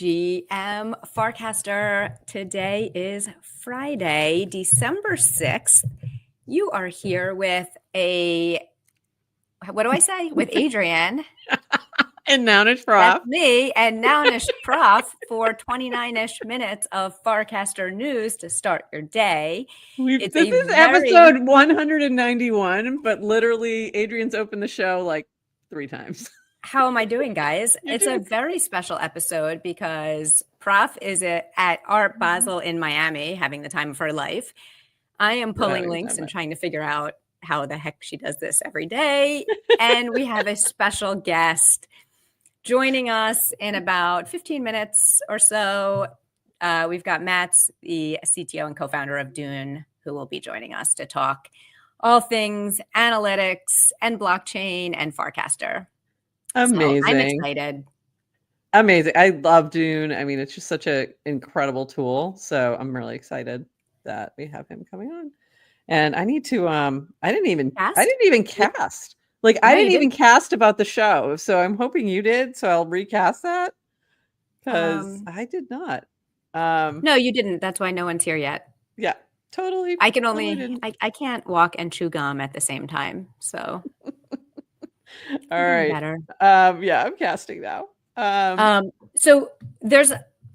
GM Farcaster. Today is Friday, December 6th. You are here with what do I say? With Adrienne. And Nounish Prof. That's me, and Nounish Prof for 29-ish minutes of Farcaster news to start your day. This is episode 191, but literally Adrienne's opened the show like 3 times. How am I doing, guys? It's a very special episode because Prof is at Art Basel in Miami having the time of her life. I am pulling links and trying to figure out how the heck she does this every day. And we have a special guest joining us in about 15 minutes or so. We've got Matt, the CTO and co-founder of Dune, who will be joining us to talk all things analytics and blockchain and Farcaster. Amazing. So I'm excited. Amazing. I love Dune. I mean, it's just such an incredible tool. So I'm really excited that we have him coming on. And I need to I didn't even cast. Like I didn't even cast about the show. So I'm hoping you did. So I'll recast that. Because I did not. No, you didn't. That's why no one's here yet. Yeah, totally. I can only I can't walk and chew gum at the same time. So all right. Better. Yeah, I'm casting now. So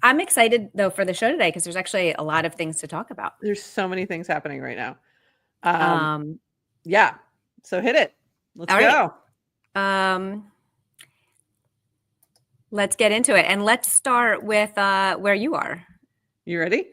I'm excited though for the show today because there's actually a lot of things to talk about. There's so many things happening right now. Yeah. So hit it. Let's go. Right. Let's get into it. And let's start with where you are. You ready?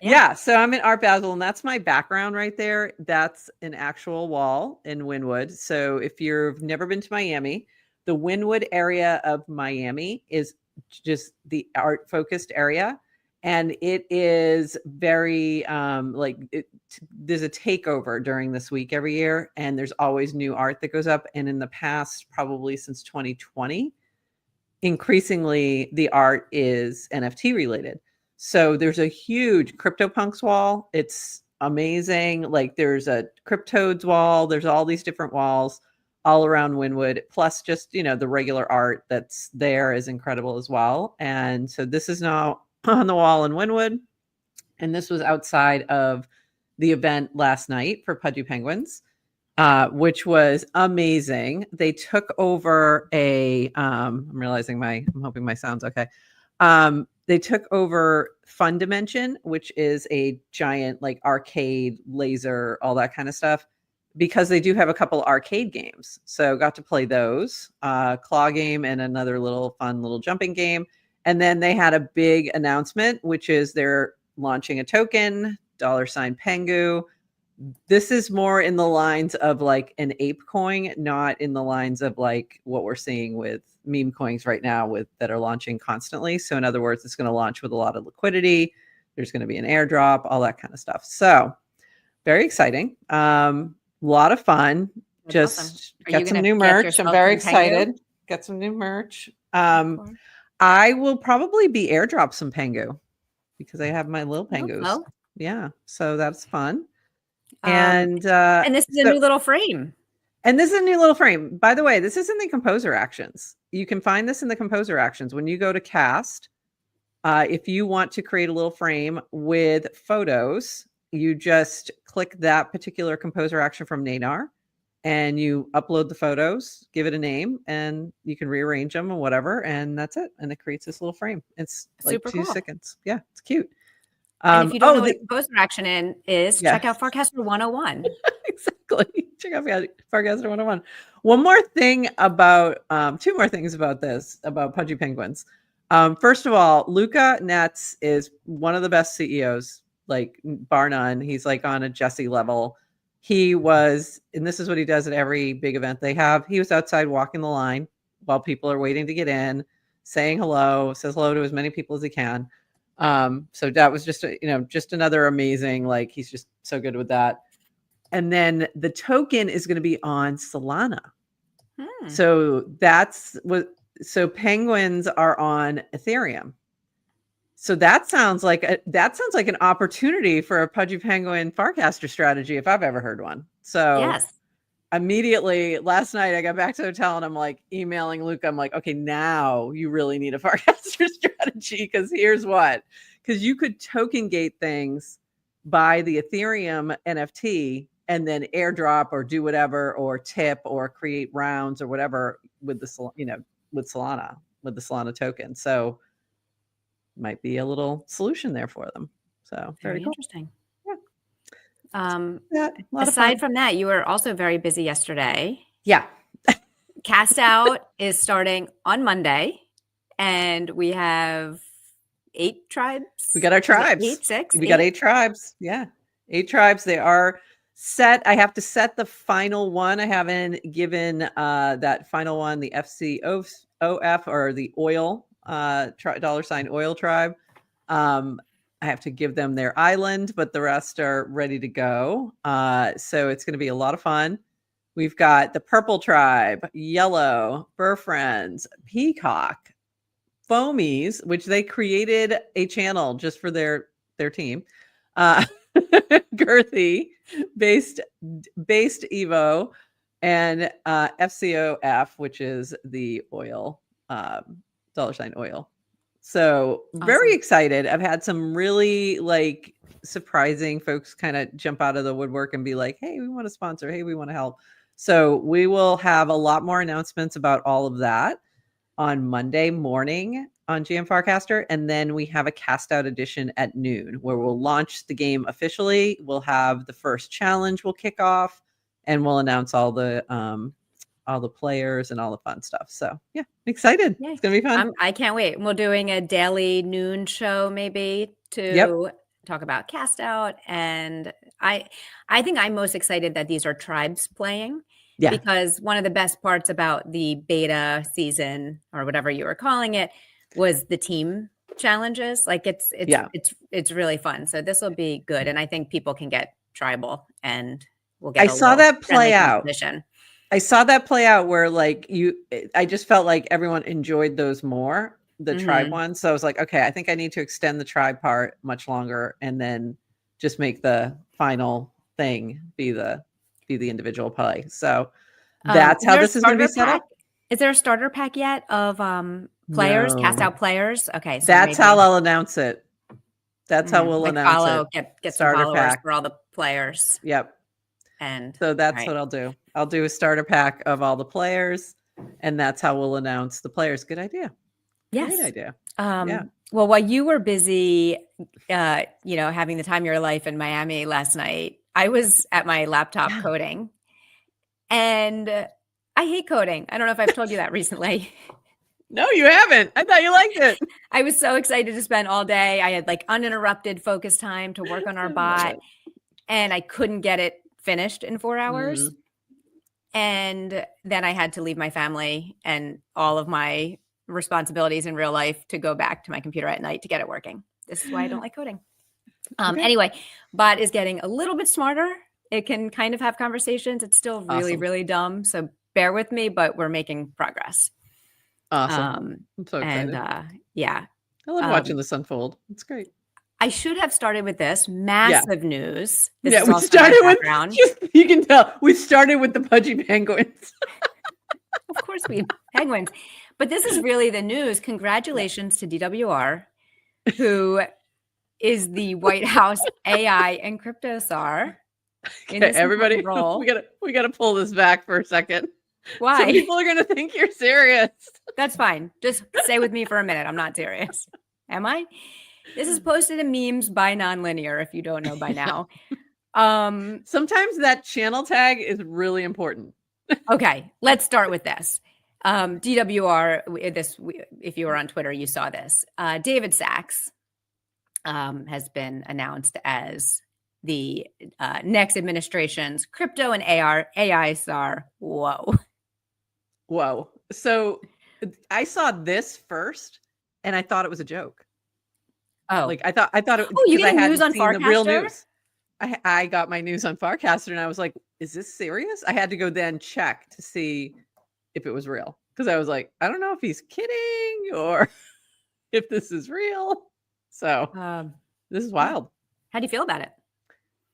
Yeah. So I'm in Art Basel, and that's my background right there. That's an actual wall in Wynwood. So if you've never been to Miami, the Wynwood area of Miami is just the art focused area. And it is very there's a takeover during this week every year. And there's always new art that goes up. And in the past, probably since 2020, increasingly the art is NFT related. So there's a huge CryptoPunks wall. It's amazing. Like there's a Cryptodes wall. There's all these different walls all around Wynwood. Plus just, the regular art that's there is incredible as well. And so this is now on the wall in Wynwood. And this was outside of the event last night for Pudgy Penguins, which was amazing. They took over I'm hoping my sound's okay. They took over Fun Dimension, which is a giant like arcade laser, all that kind of stuff, because they do have a couple arcade games. So got to play those, claw game and another fun little jumping game. And then they had a big announcement, which is they're launching a token, $ Pengu. This is more in the lines of like an ape coin, not in the lines of like what we're seeing with meme coins right now that are launching constantly. So in other words, it's going to launch with a lot of liquidity. There's going to be an airdrop, all that kind of stuff. So very exciting. A lot of fun. That's just awesome. get some new merch. I'm very excited. Get some new merch. I will probably be airdrop some Pengu because I have my little Pengus. So. Yeah. So that's fun. And this is a new little frame. And this is a new little frame. By the way, this is in the composer actions. You can find this in the composer actions. When you go to cast, if you want to create a little frame with photos, you just click that particular composer action from Nadar and you upload the photos, give it a name, and you can rearrange them or whatever. And that's it. And it creates this little frame. It's like super 2 cool. seconds. Yeah, it's cute. And if you don't know what composer action is, check out Farcaster 101. Exactly. Check out Farcaster 101. One more thing about, 2 more things about this, about Pudgy Penguins. First of all, Luca Netz is one of the best CEOs, like bar none. He's like on a Jesse level. He was, and this is what he does at every big event they have. He was outside walking the line while people are waiting to get in, saying hello, says hello to as many people as he can. So that was just, just another amazing, like, he's just so good with that. And then the token is going to be on Solana. So so penguins are on Ethereum. So that sounds like an opportunity for a Pudgy Penguin Farcaster strategy if I've ever heard one. So yes. immediately last night I got back to the hotel and I'm like emailing Luke. I'm like, okay, now you really need a Farcaster strategy because here's what. Because you could token gate things by the Ethereum NFT and then airdrop or do whatever or tip or create rounds or whatever with the with the Solana token. So might be a little solution there for them. So very cool. interesting. Yeah. Aside from that, you were also very busy yesterday. Yeah. Cast Out is starting on Monday, and we have 8 tribes. We got our tribes. 8, 6? We got 8 tribes. Yeah. 8 tribes. They are set. I have to set the final one. I haven't given that final one, the FCOF or the oil, $oil tribe. I have to give them their island, but the rest are ready to go. So it's going to be a lot of fun. We've got the purple tribe, yellow, Fur Friends, Peacock, Foamies, which they created a channel just for their team. Girthy, based Evo, and FCOF, which is the oil, $oil. So awesome. Very excited. I've had some really like surprising folks kind of jump out of the woodwork and be like, hey, we want to sponsor. Hey, we want to help. So we will have a lot more announcements about all of that on Monday morning on GM Farcaster. And then we have a cast out edition at noon where we'll launch the game officially. We'll have the first challenge will kick off and we'll announce all the players and all the fun stuff. So yeah, I'm excited. Yay. It's going to be fun. I can't wait. We're doing a daily noon show maybe to talk about cast out. And I think I'm most excited that these are tribes playing. Yeah. Because one of the best parts about the beta season or whatever you were calling it was the team challenges. Like it's really fun. So this will be good. And I think people can get tribal and we'll get I saw that play out. I saw that play out where like I just felt like everyone enjoyed those more, the tribe ones. So I was like, okay, I think I need to extend the tribe part much longer and then just make the final thing be the individual play. So that's how this is going to be set up. Is there a starter pack yet of players, cast out players? Okay. So that's how I'll announce it. That's how we'll announce it. Get starter pack for all the players. Yep. And so that's what I'll do. I'll do a starter pack of all the players, and that's how we'll announce the players. Good idea. Yes. Great idea. Well, while you were busy, having the time of your life in Miami last night, I was at my laptop coding, and I hate coding. I don't know if I've told you that recently. No, you haven't. I thought you liked it. I was so excited to spend all day. I had like uninterrupted focus time to work on our bot, and I couldn't get it finished in 4 hours. And then I had to leave my family and all of my responsibilities in real life to go back to my computer at night to get it working. This is why I don't like coding. Anyway, bot is getting a little bit smarter. It can kind of have conversations. It's still really, really dumb. So bear with me, but we're making progress. Awesome. I'm so excited. And I love watching this unfold. It's great. I should have started with this massive news. This is we started with, you can tell, we started with the pudgy penguins. Of course we penguins. But this is really the news. Congratulations to DWR, who is the White House AI and crypto czar. Okay, everybody, we gotta pull this back for a second. Why? Some people are gonna think you're serious. That's fine. Just stay with me for a minute. I'm not serious. Am I? This is posted in memes by Nonlinear, if you don't know by now. Sometimes that channel tag is really important. Okay, let's start with this. DWR, if you were on Twitter, you saw this. David Sachs has been announced as the next administration's crypto and AI czar. Whoa. So I saw this first and I thought it was a joke. Oh, like I thought it. Oh, you get news on Farcaster? The real news. I got my news on Farcaster and I was like, is this serious? I had to go then check to see if it was real. Because I was like, I don't know if he's kidding or if this is real. So this is wild. How do you feel about it?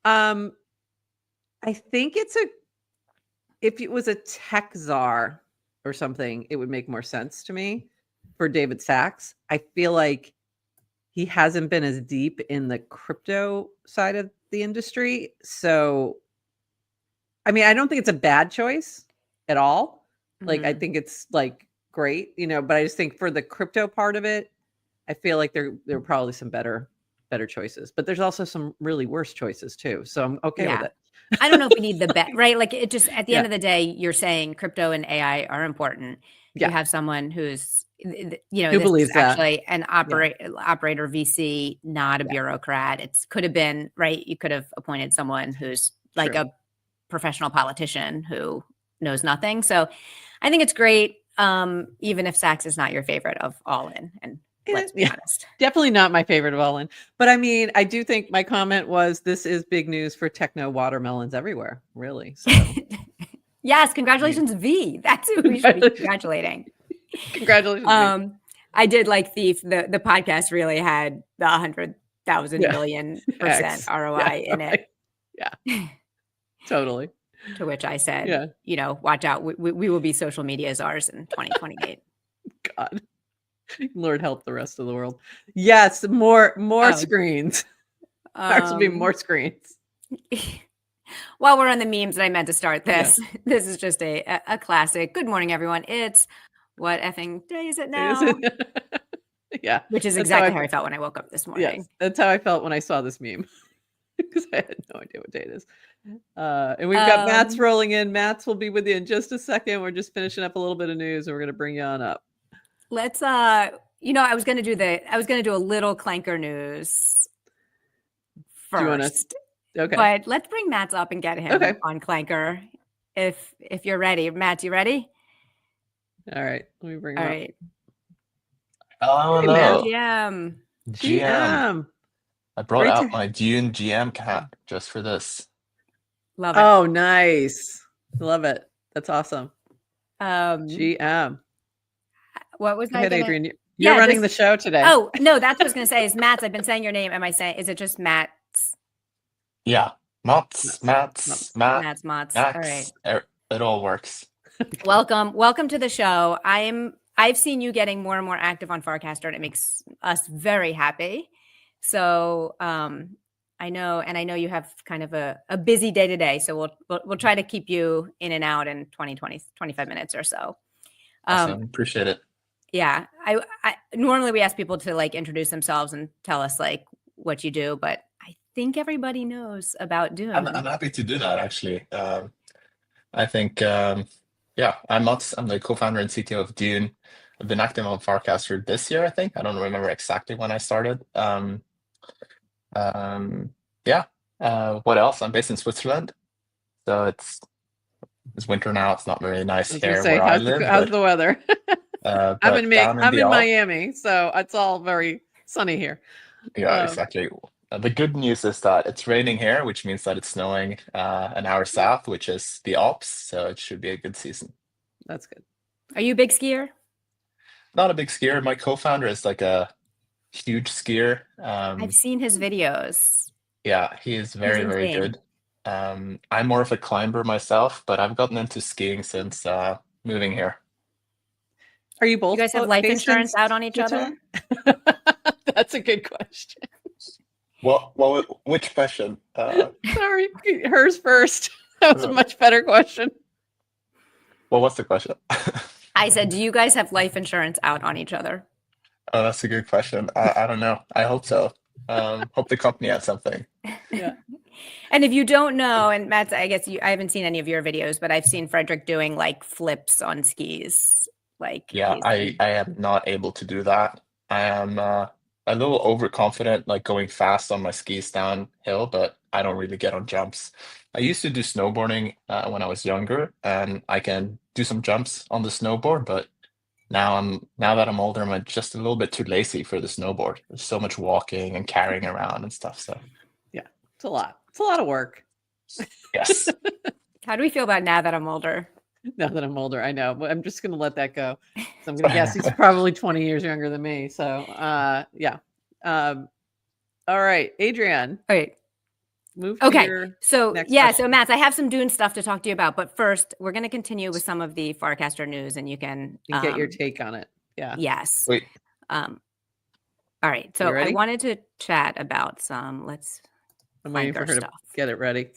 I think it's if it was a tech czar or something, it would make more sense to me for David Sachs. I feel like he hasn't been as deep in the crypto side of the industry. So, I mean, I don't think it's a bad choice at all. Like, I think it's like great, but I just think for the crypto part of it, I feel like there are probably some better choices, but there's also some really worse choices too. So I'm okay with it. I don't know if we need the bet, right? Like it just, at the end of the day, you're saying crypto and AI are important. You have someone who's, who this believes is actually that. an operator VC, not a bureaucrat. It could have been, right? You could have appointed someone who's like a professional politician who knows nothing. So I think it's great. Even if Sachs is not your favorite of All In, and let's be honest. Definitely not my favorite of All In. But I mean, I do think my comment was this is big news for techno watermelons everywhere, really. So yes, congratulations, V. That's who we should be congratulating. Congratulations. I did like the podcast really had the 100,000 million % ROI in it. Yeah. Totally. To which I said, watch out. We will be social media czars in 2028. God. Lord help the rest of the world. Yes, more screens. There will be more screens. While we're on the memes, and I meant to start this. Yeah. This is just a classic. Good morning, everyone. It's what effing day is it now? Yeah. Which is exactly how I felt when I woke up this morning. Yes, that's how I felt when I saw this meme. Because I had no idea what day it is. And we've got Matt's rolling in. Matt's will be with you in just a second. We're just finishing up a little bit of news, and we're going to bring you on up. Let's I was going to do a little Clanker news first. Okay. But let's bring Matt's up and get him on Clanker. If you're ready. Matt, you ready? All right. Let me bring him up. Right. Hello. GM. I brought out my Dune GM cap just for this. Love it. Oh, nice. Love it. That's awesome. GM. What was Go ahead, Adrian. You're running the show today. Oh, no, that's what I was going to say is Matt's. I've been saying your name. Is it just Matt's? Yeah. Mats. All right. It all works. Welcome to the show. I've seen you getting more and more active on Farcaster, and it makes us very happy. So I know you have kind of a busy day today. So we'll try to keep you in and out in 25 minutes or so. Awesome. Appreciate it. Yeah. I normally we ask people to like introduce themselves and tell us like what you do, but I think everybody knows about Dune. I'm happy to do that actually. I think I'm Mats. I'm the co-founder and CTO of Dune. I've been active on Farcaster this year, I think. I don't remember exactly when I started. What else? I'm based in Switzerland. So it's winter now. It's not very nice here where I live. How's the weather? I'm in Miami, so it's all very sunny here. Yeah, exactly. The good news is that it's raining here, which means that it's snowing an hour south, which is the Alps. So it should be a good season. That's good. Are you a big skier? Not a big skier. My co-founder is like a huge skier. I've seen his videos. Yeah, he is very, very good. I'm more of a climber myself, but I've gotten into skiing since moving here. Are you both? You guys have life insurance out on each other? That's a good question. Well, which question? Sorry, hers first. That was a much better question. Well, what's the question? I said, do you guys have life insurance out on each other? Oh, that's a good question. I don't know. I hope so. Hope the company has something. Yeah. And if you don't know, and Matt, I guess I haven't seen any of your videos, but I've seen Frederick doing like flips on skis. I am not able to do that. I am a little overconfident, like going fast on my skis downhill, but I don't really get on jumps. I used to do snowboarding when I was younger, and I can do some jumps on the snowboard, but now that I'm older, I'm just a little bit too lazy for the snowboard. There's so much walking and carrying around and stuff. So yeah, it's a lot. It's a lot of work. Yes. How do we feel about now that I'm older? Now that I'm older, I know, but I'm just going to let that go. So I'm going to guess he's probably 20 years younger than me. So yeah. All right, Adrian. All right. move to Okay. your So next yeah, question. so Matt, I have some Dune stuff to talk to you about, but first we're going to continue with some of the Farcaster news, and you can get your take on it. Yeah. Yes. Wait. All right. So I wanted to chat about some. I'm waiting for her stuff. to get it ready.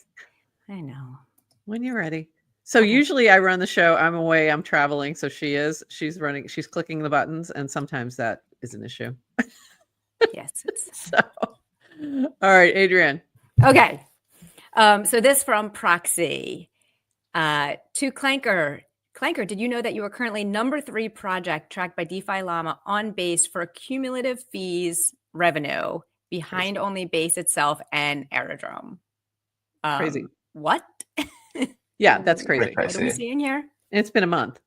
I know. When you're ready. So usually I run the show. I'm away. I'm traveling. So she's running. She's clicking the buttons, and sometimes that is an issue. Yes. So, all right, Adrienne. Okay. So this from Proxy to Clanker. Clanker, did you know that you are currently number 3 project tracked by DeFi Llama on Base for cumulative fees revenue behind only Base itself and Aerodrome? Crazy. What? Yeah, that's crazy. What are we seeing here? It's been a month.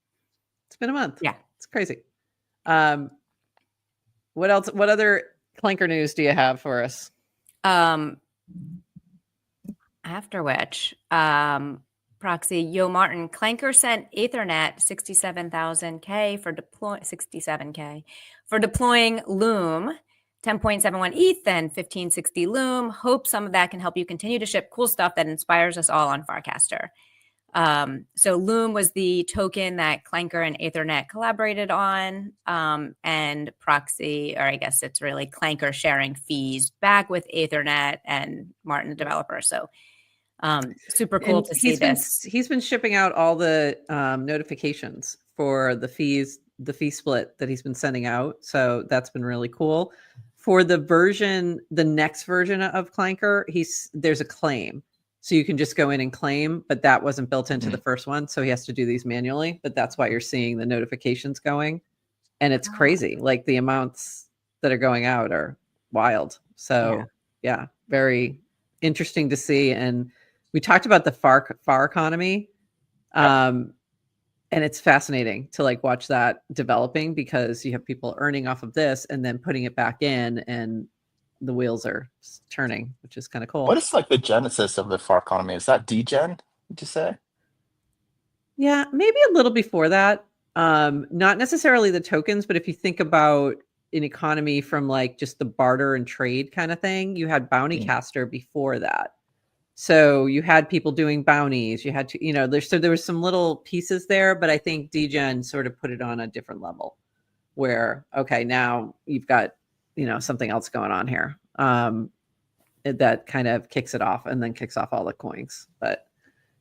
Yeah, it's crazy. What else? What other Clanker news do you have for us? After which, Proxy, Yo Martin, Clanker sent Ethernet 67,000K for 67K for deploying Loom, 10.71 ETH and 1560 Loom. Hope some of that can help you continue to ship cool stuff that inspires us all on Farcaster. So Loom was the token that Clanker and Ethernet collaborated on, and Proxy, or I guess it's really Clanker sharing fees back with Ethernet and Martin, the developer. So super cool to see this. He's been shipping out all the notifications for the fee split that he's been sending out. So that's been really cool. For the next version of Clanker, there's a claim. So you can just go in and claim, but that wasn't built into the first one. So he has to do these manually, but that's why you're seeing the notifications going. And it's crazy. Like the amounts that are going out are wild. So yeah, very interesting to see. And we talked about the FAR economy. And it's fascinating to like watch that developing because you have people earning off of this and then putting it back in and the wheels are turning, which is kind of cool. What is like the genesis of the FAR economy? Is that degen, would you say? Yeah, maybe a little before that. Not necessarily the tokens, but if you think about an economy from like just the barter and trade kind of thing, you had Bounty Caster before that. So you had people doing bounties. You had to, there was some little pieces there, but I think degen sort of put it on a different level where, okay, now you've got, something else going on here. That kind of kicks it off and then kicks off all the coins. But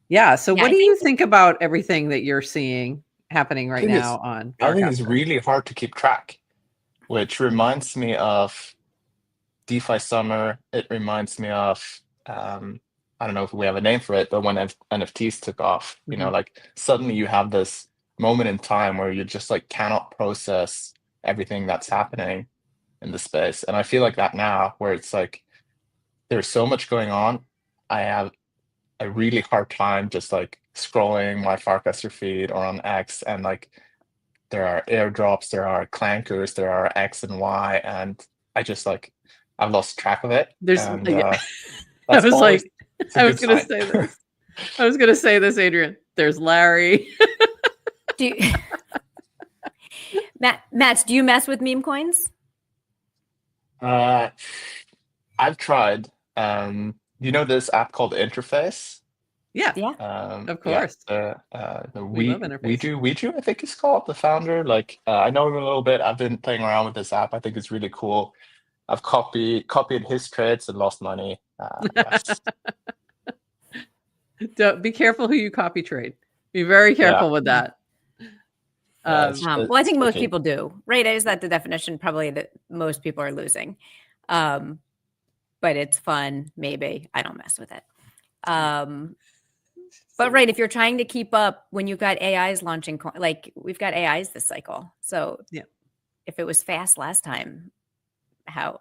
yeah, so what do you think about everything that you're seeing happening right now on Farcaster? I think it's really hard to keep track, which reminds me of DeFi Summer. It reminds me of, I don't know if we have a name for it, but when NFTs took off, like suddenly you have this moment in time where you just like cannot process everything that's happening in the space. And I feel like that now, where it's like there's so much going on. I have a really hard time just like scrolling my Farcaster feed or on X, and like there are airdrops, there are clankers, there are X and Y, and I've lost track of it. I was gonna say this. I was gonna say this, Adrienne. There's Larry. Matt, do you mess with meme coins? I've tried. This app called Interface? Yeah. Of course. We love Interface. We I think it's called, the founder. Like I know him a little bit. I've been playing around with this app. I think it's really cool. I've copied his trades and lost money. Yes. Be careful who you copy trade. Be very careful with that. Well, I think most people do, right? Is that the definition? Probably that most people are losing. But it's fun, maybe. I don't mess with it. But right, if you're trying to keep up when you've got AIs launching, like we've got AIs this cycle. So if it was fast last time, what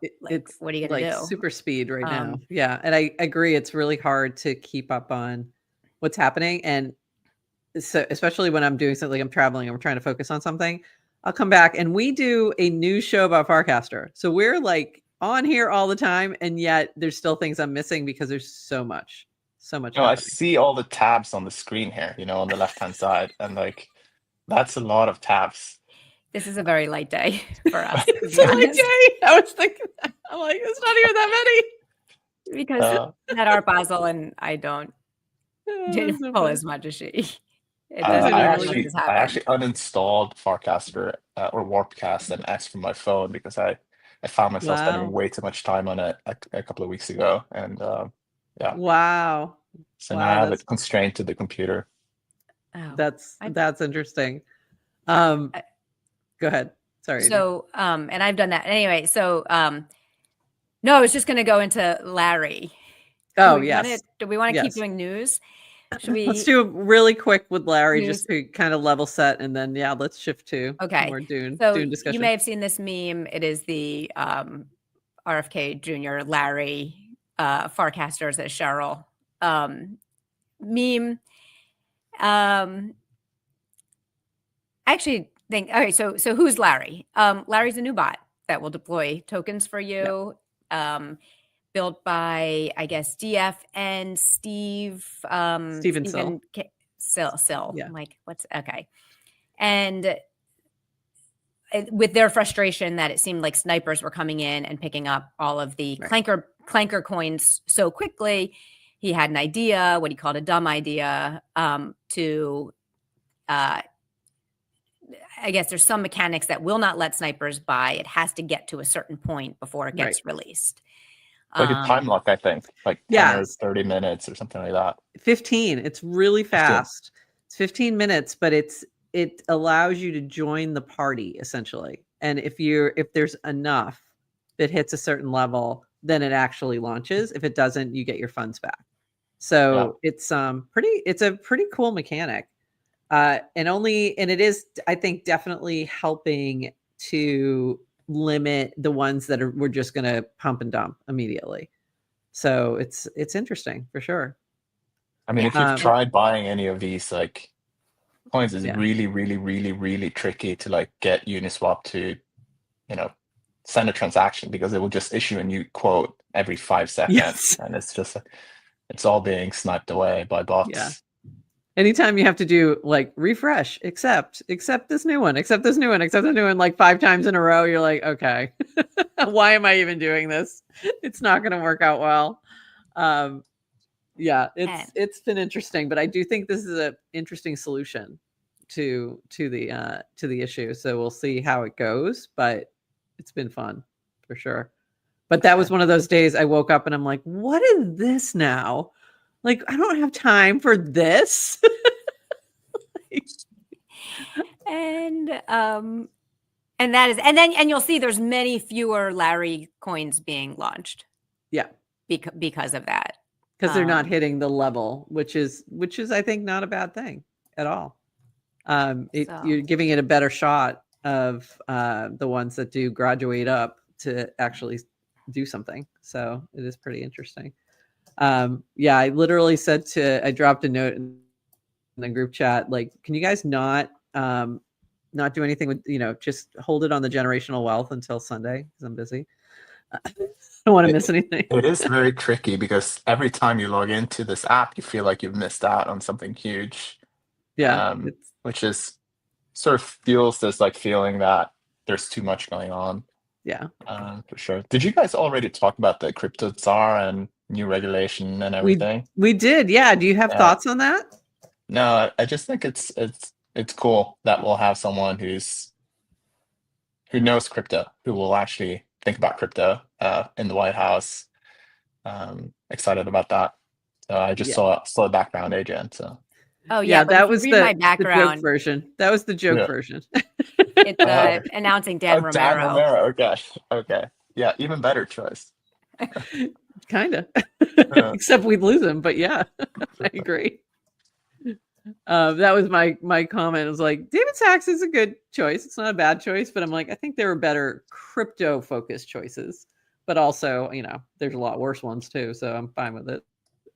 are you going to do? Super speed right now. Yeah. And I agree. It's really hard to keep up on what's happening. And so especially when I'm doing something, like I'm traveling, I'm trying to focus on something, I'll come back and we do a news show about Farcaster. So we're like on here all the time. And yet there's still things I'm missing because there's so much. No, I see all the tabs on the screen here, on the left-hand side. And like, that's a lot of tabs. This is a very light day for us. It's a light day. I was thinking, I'm like, it's not even that many. because at Art Basel and I didn't So pull funny. as much as she. It Does it doesn't really? usually just I happen. actually uninstalled Farcaster or Warpcast and X from my phone because I found myself spending Wow. way too much time on it a couple of weeks ago, and yeah, Wow. so now I Wow. have it constrained to the computer. Oh, That's interesting. I- Go ahead. Sorry. Adrian. so and I've done that anyway. So no, I was just going to go into Larry. Oh, Do yes. we want to keep Yes. doing news? Should we? Let's do it really quick with Larry News? just to kind of level set, and then let's shift to more Dune discussion. You may have seen this meme. It is the RFK Jr. Larry Farcasters as Cheryl meme. Actually think, okay, so who's Larry? Larry's a new bot that will deploy tokens for you. Yep. Built by, I guess, DF and Steven Sill. Yeah. I'm like, what's okay? And with their frustration that it seemed like snipers were coming in and picking up all of the clanker coins so quickly, he had an idea, what he called a dumb idea, to I guess there's some mechanics that will not let snipers buy. It has to get to a certain point before it gets released. Like a time lock, I think, like 10 or 30 minutes or something like that. 15. It's really fast. 15. It's 15 minutes, but it allows you to join the party essentially. And if there's enough that hits a certain level, then it actually launches. If it doesn't, you get your funds back. So it's a pretty cool mechanic. And it is, I think, definitely helping to limit the ones that we're just going to pump and dump immediately. So it's interesting for sure. I mean, if you've tried buying any of these like coins, it's really, really, really, really tricky to like get Uniswap to, send a transaction because it will just issue a new quote every 5 seconds, and it's all being sniped away by bots. Yeah. Anytime you have to do like refresh, accept this new one, accept this new one, accept the new one like 5 times in a row, you're like, okay, why am I even doing this? It's not going to work out well. It's been interesting, but I do think this is an interesting solution to the issue. So we'll see how it goes, but it's been fun for sure. But that was one of those days I woke up and I'm like, what is this now? Like, I don't have time for this. And you'll see there's many fewer Larry coins being launched. Yeah. Because of that. Because they're not hitting the level, which is I think not a bad thing at all. You're giving it a better shot of the ones that do graduate up to actually do something. So it is pretty interesting. I literally I dropped a note in the group chat, like, can you guys not do anything with, just hold it on the generational wealth until Sunday because I'm busy. I don't want to miss anything. It is very tricky because every time you log into this app, you feel like you've missed out on something huge. Yeah. Which is sort of fuels this like feeling that there's too much going on. Yeah. For sure. Did you guys already talk about the crypto czar and new regulation and everything? We did. Yeah. Do you have thoughts on that? No, I just think it's cool that we'll have someone who knows crypto, who will actually think about crypto in the White House. Excited about that. So I just saw a background agent. So. Oh yeah, that was my background. The joke version. That was the joke version. It's announcing Dan Romero. Dan Romero. Okay. Yeah, even better choice. Kind of. Except we'd lose him, but yeah, I agree. That was my comment. It was like, David Sachs is a good choice. It's not a bad choice, but I'm like, I think there were better crypto focused choices, but also, there's a lot worse ones too. So I'm fine with it.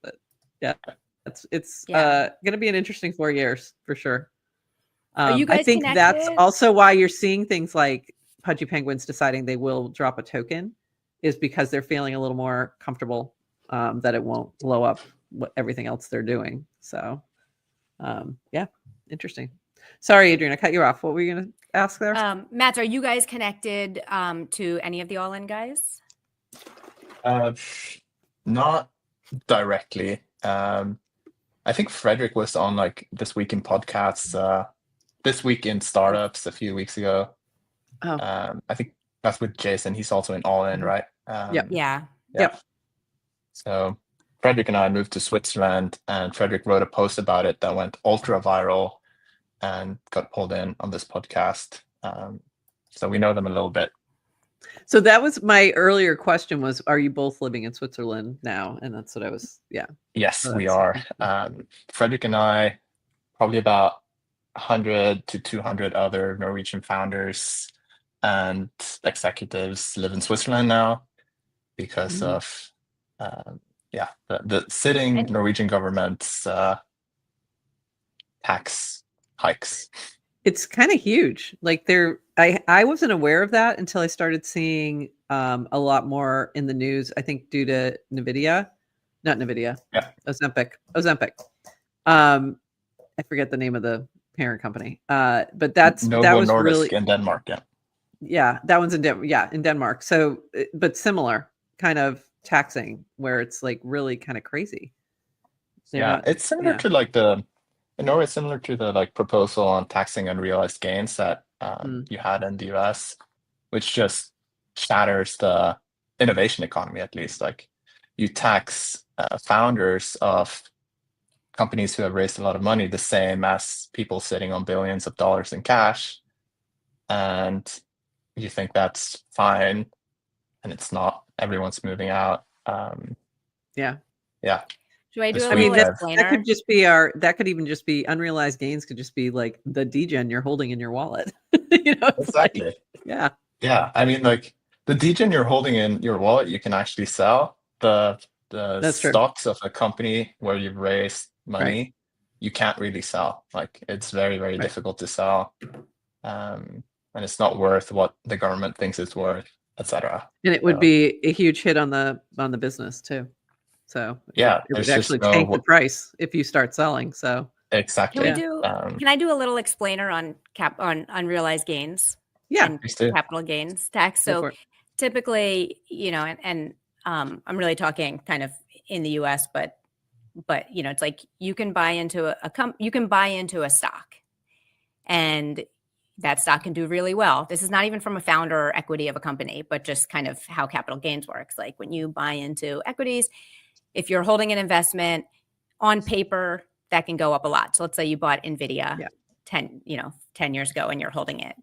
But yeah, it's going to be an interesting 4 years for sure. Are you guys I think connected? That's also why you're seeing things like Pudgy Penguins deciding they will drop a token, is because they're feeling a little more comfortable that it won't blow up everything else they're doing. So interesting. Sorry, Adrian, I cut you off. What were you going to ask there? Matt, are you guys connected to any of the All In guys? Not directly. I think Frederick was on like This Week in Podcasts, This Week in Startups a few weeks ago. Oh. I think that's with Jason. He's also in All In, right? Yep. Yeah. Yep. So Frederick and I moved to Switzerland, and Frederick wrote a post about it that went ultra viral and got pulled in on this podcast. So we know them a little bit. So that was my earlier question was, are you both living in Switzerland now? And that's what I was, yeah. Yes, Oh, we are. Frederick and I, probably about 100 to 200 other Norwegian founders and executives live in Switzerland now because of the sitting Norwegian government's tax hikes. It's kind of huge. Like I wasn't aware of that until I started seeing a lot more in the news, I think due to Ozempic. I forget the name of the parent company. But that was Nordisk really in Denmark, yeah. Yeah, that one's in Denmark. So, but similar kind of taxing where it's like really kind of crazy. It's similar to like in Norway, it's similar to the like proposal on taxing unrealized gains that you had in the US, which just shatters the innovation economy, at least. Like you tax founders of companies who have raised a lot of money the same as people sitting on billions of dollars in cash. And you think that's fine, and it's not. Everyone's moving out. Do I do a I mean, little explainer? that could even just be unrealized gains could just be like the degen you're holding in your wallet. Exactly. Like, yeah. Yeah. I mean, like the degen you're holding in your wallet, you can actually sell. The stocks of a company where you've raised money, you can't really sell. Like it's very, very difficult to sell. And it's not worth what the government thinks it's worth, etc. And it would be a huge hit on the business too. So it would actually tank the price if you start selling. So exactly. Can I do a little explainer on unrealized gains? Yeah, and capital gains tax. So typically, and I'm really talking kind of in the US, but it's like you can buy into a stock, and that stock can do really well. This is not even from a founder or equity of a company, but just kind of how capital gains works. Like when you buy into equities, if you're holding an investment on paper, that can go up a lot. So let's say you bought NVIDIA 10 years ago and you're holding it.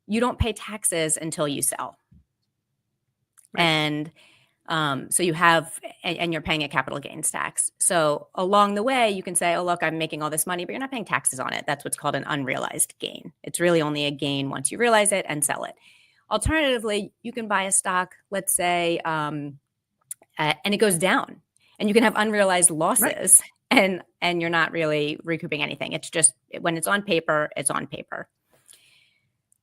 You don't pay taxes until you sell. And so you have, and you're paying a capital gains tax. So along the way, you can say, oh, look, I'm making all this money, but you're not paying taxes on it. That's what's called an unrealized gain. It's really only a gain once you realize it and sell it. Alternatively, you can buy a stock, let's say, and it goes down, and you can have unrealized losses, and you're not really recouping anything. It's just when it's on paper, it's on paper.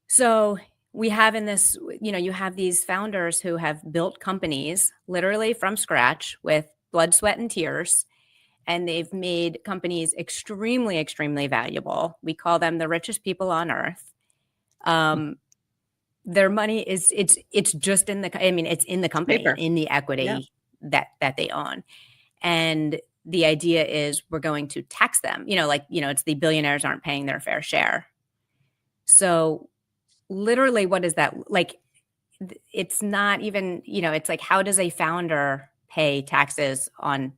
So we have in this, you have these founders who have built companies literally from scratch with blood, sweat, and tears, and they've made companies extremely, extremely valuable. We call them the richest people on earth. Their money is it's just in it's in the company, paper. In the equity that they own. And the idea is we're going to tax them, it's the billionaires aren't paying their fair share. So literally, what is that? Like, it's not even, it's like, how does a founder pay taxes on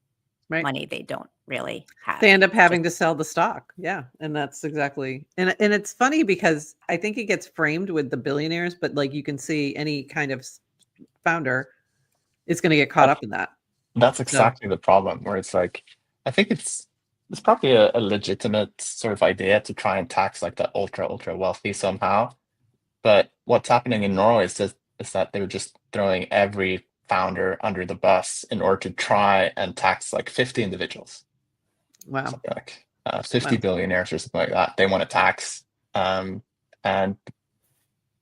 money they don't really have? They end up having to sell the stock. Yeah. And that's exactly, and it's funny because I think it gets framed with the billionaires, but like you can see any kind of founder is going to get caught up in that. That's exactly the problem, where it's like, I think it's probably a legitimate sort of idea to try and tax like the ultra wealthy somehow. But what's happening in Norway is that they're just throwing every founder under the bus in order to try and tax like 50 individuals. Wow. Something like 50 billionaires or something like that. They want to tax, and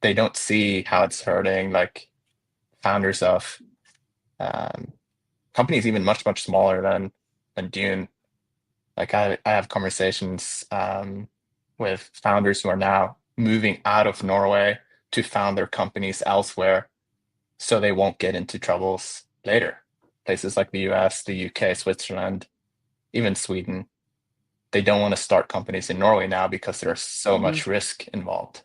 they don't see how it's hurting like founders of companies even much, much smaller than Dune. Like I have conversations with founders who are now moving out of Norway to found their companies elsewhere so they won't get into troubles later. places like the US, the UK, Switzerland, even Sweden, they don't want to start companies in Norway now because there's so much risk involved.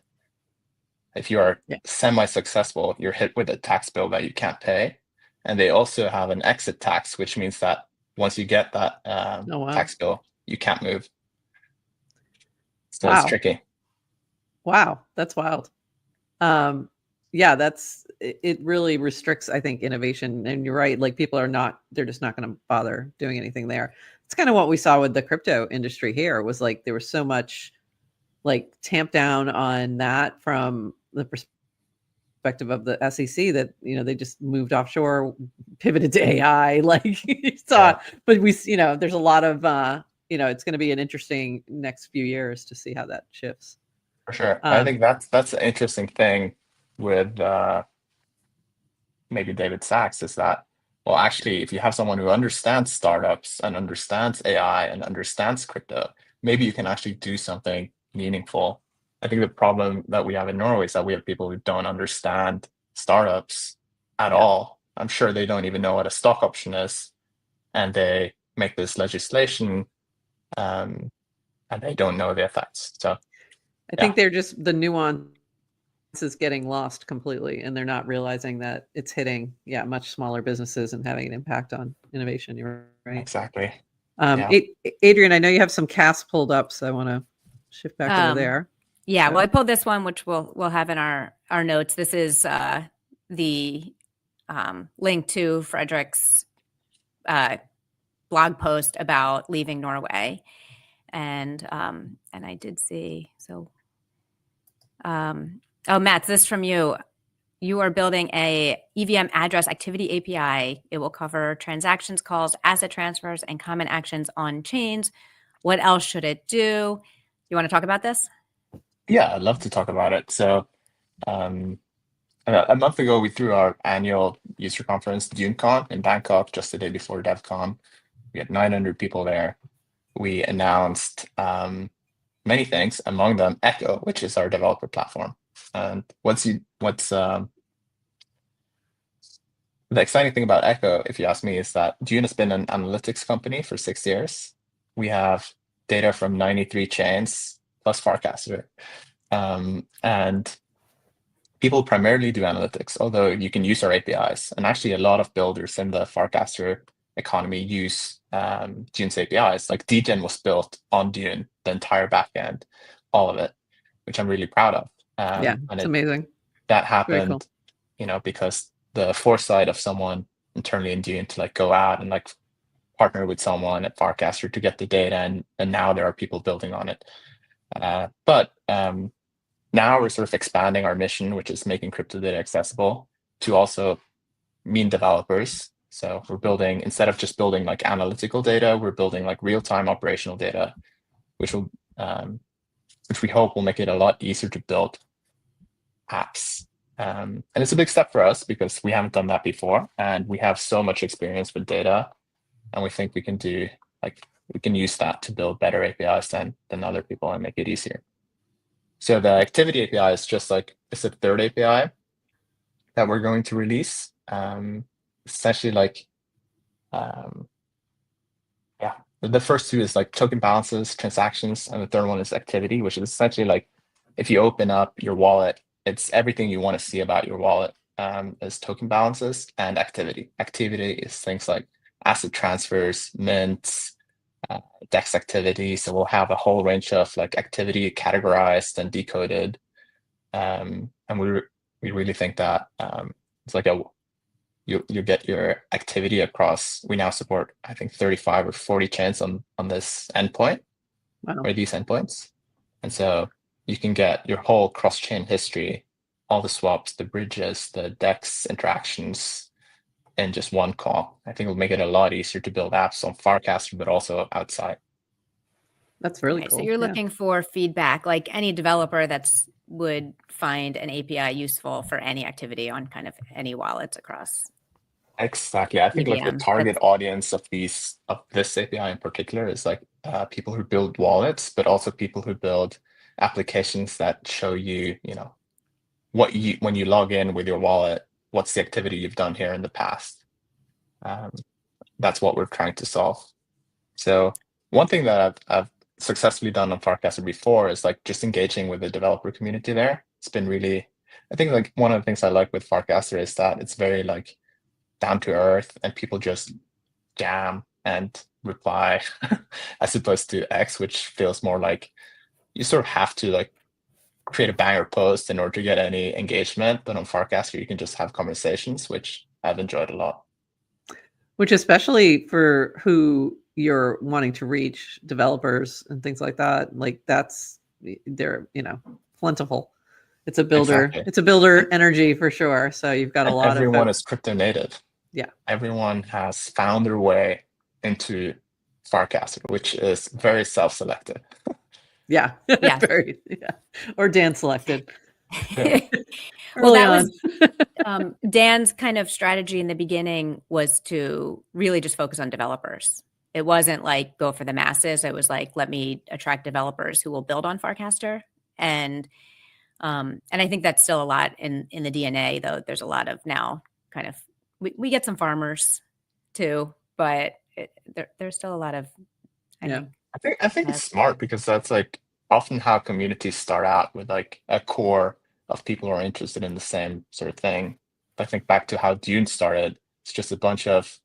If you are semi-successful, you're hit with a tax bill that you can't pay. And they also have an exit tax, which means that once you get that tax bill, you can't move. So it's tricky. Wow, that's wild. Yeah, it really restricts, I think, innovation. And you're right, like people they're just not going to bother doing anything there. It's kind of what we saw with the crypto industry here. Was like there was so much like tamp down on that from the perspective of the SEC that they just moved offshore, pivoted to AI, like you saw. But there's a lot of it's going to be an interesting next few years to see how that shifts. For sure. I think that's an interesting thing with maybe David Sachs is that, well, actually, if you have someone who understands startups and understands AI and understands crypto, maybe you can actually do something meaningful. I think the problem that we have in Norway is that we have people who don't understand startups at all. I'm sure they don't even know what a stock option is, and they make this legislation and they don't know the effects. So I think they're just the nuance is getting lost completely, and they're not realizing that it's hitting much smaller businesses and having an impact on innovation. You're right. Exactly. Adrian, I know you have some casts pulled up, so I want to shift back over there. Yeah, well, I pulled this one, which we'll have in our notes. This is the link to Frederick's blog post about leaving Norway, and I did see so. Oh, Matt, this is from you. You are building a EVM address activity API. It will cover transactions, calls, asset transfers, and common actions on chains. What else should it do? You want to talk about this? Yeah, I'd love to talk about it. So a month ago, we threw our annual user conference, DuneCon, in Bangkok, just the day before DevCon. We had 900 people there. We announced many things, among them Echo, which is our developer platform. And what's the exciting thing about Echo, if you ask me, is that Dune has been an analytics company for 6 years. We have data from 93 chains plus Farcaster. And people primarily do analytics, although you can use our APIs. And actually, a lot of builders in the Farcaster economy use Dune's APIs. Like Dgen was built on Dune, the entire backend, all of it, which I'm really proud of. It's amazing. That happened, cool. Because the foresight of someone internally in Dune to go out and partner with someone at Farcaster to get the data, and now there are people building on it. But now we're sort of expanding our mission, which is making crypto data accessible to also mean developers. So we're building, instead of just building analytical data, we're building real-time operational data, which we hope will make it a lot easier to build apps. And it's a big step for us because we haven't done that before, and we have so much experience with data, and we think we can do we can use that to build better APIs than other people and make it easier. So the activity API is just it's a third API that we're going to release. Essentially the first two is token balances, transactions, and the third one is activity, which is essentially if you open up your wallet, it's everything you want to see about your wallet is token balances and activity. Activity is things like asset transfers, mints, DEX activity. So we'll have a whole range of activity categorized and decoded. And we really think that it's you get your activity across. We now support, I think, 35 or 40 chains on this endpoint, or these endpoints. And so you can get your whole cross-chain history, all the swaps, the bridges, the DEX interactions in just one call. I think it'll make it a lot easier to build apps on Farcaster, but also outside. That's really cool. So you're looking for feedback, like any developer would find an API useful for any activity on kind of any wallets across. Exactly. I think the target audience of this API in particular is people who build wallets, but also people who build applications that show you, when you log in with your wallet, what's the activity you've done here in the past. that's what we're trying to solve. So one thing that I've successfully done on Farcaster before is like just engaging with the developer community there. It's been really, I think like one of the things I like with Farcaster is that it's very like down to earth and people just jam and reply as opposed to X, which feels more like you sort of have to like create a banger post in order to get any engagement. But on Farcaster, you can just have conversations, which I've enjoyed a lot. Which, especially for who you're wanting to reach, developers and things like that, like they're plentiful. It's a builder. Exactly. It's a builder energy for sure. So you've got a lot of everyone is crypto native. Yeah, everyone has found their way into Farcaster, which is very self-selected. Yeah. Or Dan selected. Well, that was Dan's kind of strategy in the beginning was to really just focus on developers. It wasn't like go for the masses. It was like, let me attract developers who will build on Farcaster. And I think that's still a lot in the DNA, though. There's a lot of now kind of, we get some farmers too, but there's still a lot of, I think it's smart because that's like often how communities start out, with like a core of people who are interested in the same sort of thing. I think back to how Dune started. It's just a bunch of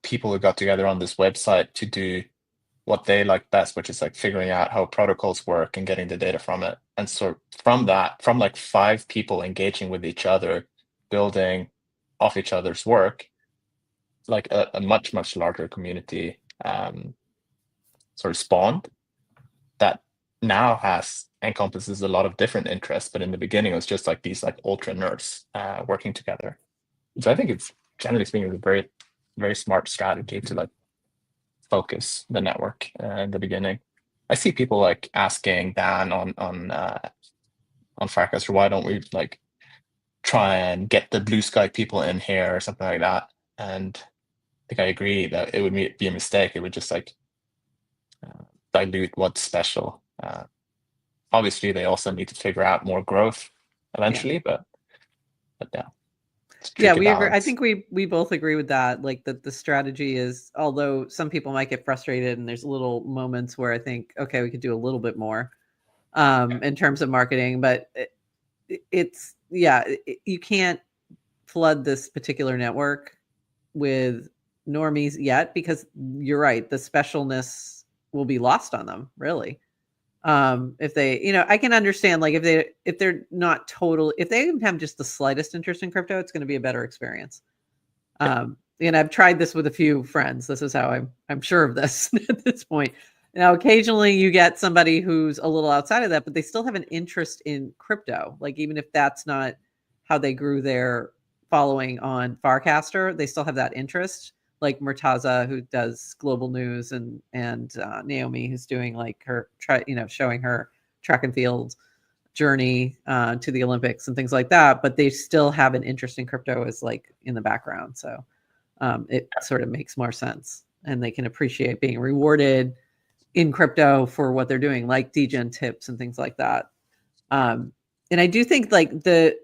people who got together on this website to do what they like best, which is like figuring out how protocols work and getting the data from it. And so from like 5 people engaging with each other, building off each other's work, like a much, much larger community sort of spawned that now encompasses a lot of different interests. But in the beginning, it was just like these like ultra nerds working together. So I think it's, generally speaking, a very, very smart strategy to like focus the network in the beginning. I see people like asking Dan on Farcaster, why don't we like try and get the blue sky people in here or something like that? And I think I agree that it would be a mistake. It would just like dilute what's special. Obviously, they also need to figure out more growth eventually, but yeah. Yeah, we agree. I think we both agree with that. Like that the strategy is, although some people might get frustrated and there's little moments where I think, okay, we could do a little bit more in terms of marketing, but you can't flood this particular network with normies yet, because you're right, the specialness will be lost on them, really. If they, I can understand, like if they're not total, if they have just the slightest interest in crypto, it's going to be a better experience. And I've tried this with a few friends. This is how I'm sure of this at this point. Now, occasionally you get somebody who's a little outside of that, but they still have an interest in crypto. Like, even if that's not how they grew their following on Farcaster, they still have that interest. Like Murtaza, who does global news, and Naomi, who's doing like her, showing her track and field journey to the Olympics and things like that. But they still have an interest in crypto as like in the background. So it sort of makes more sense, and they can appreciate being rewarded in crypto for what they're doing, like degen tips and things like that. And I do think like the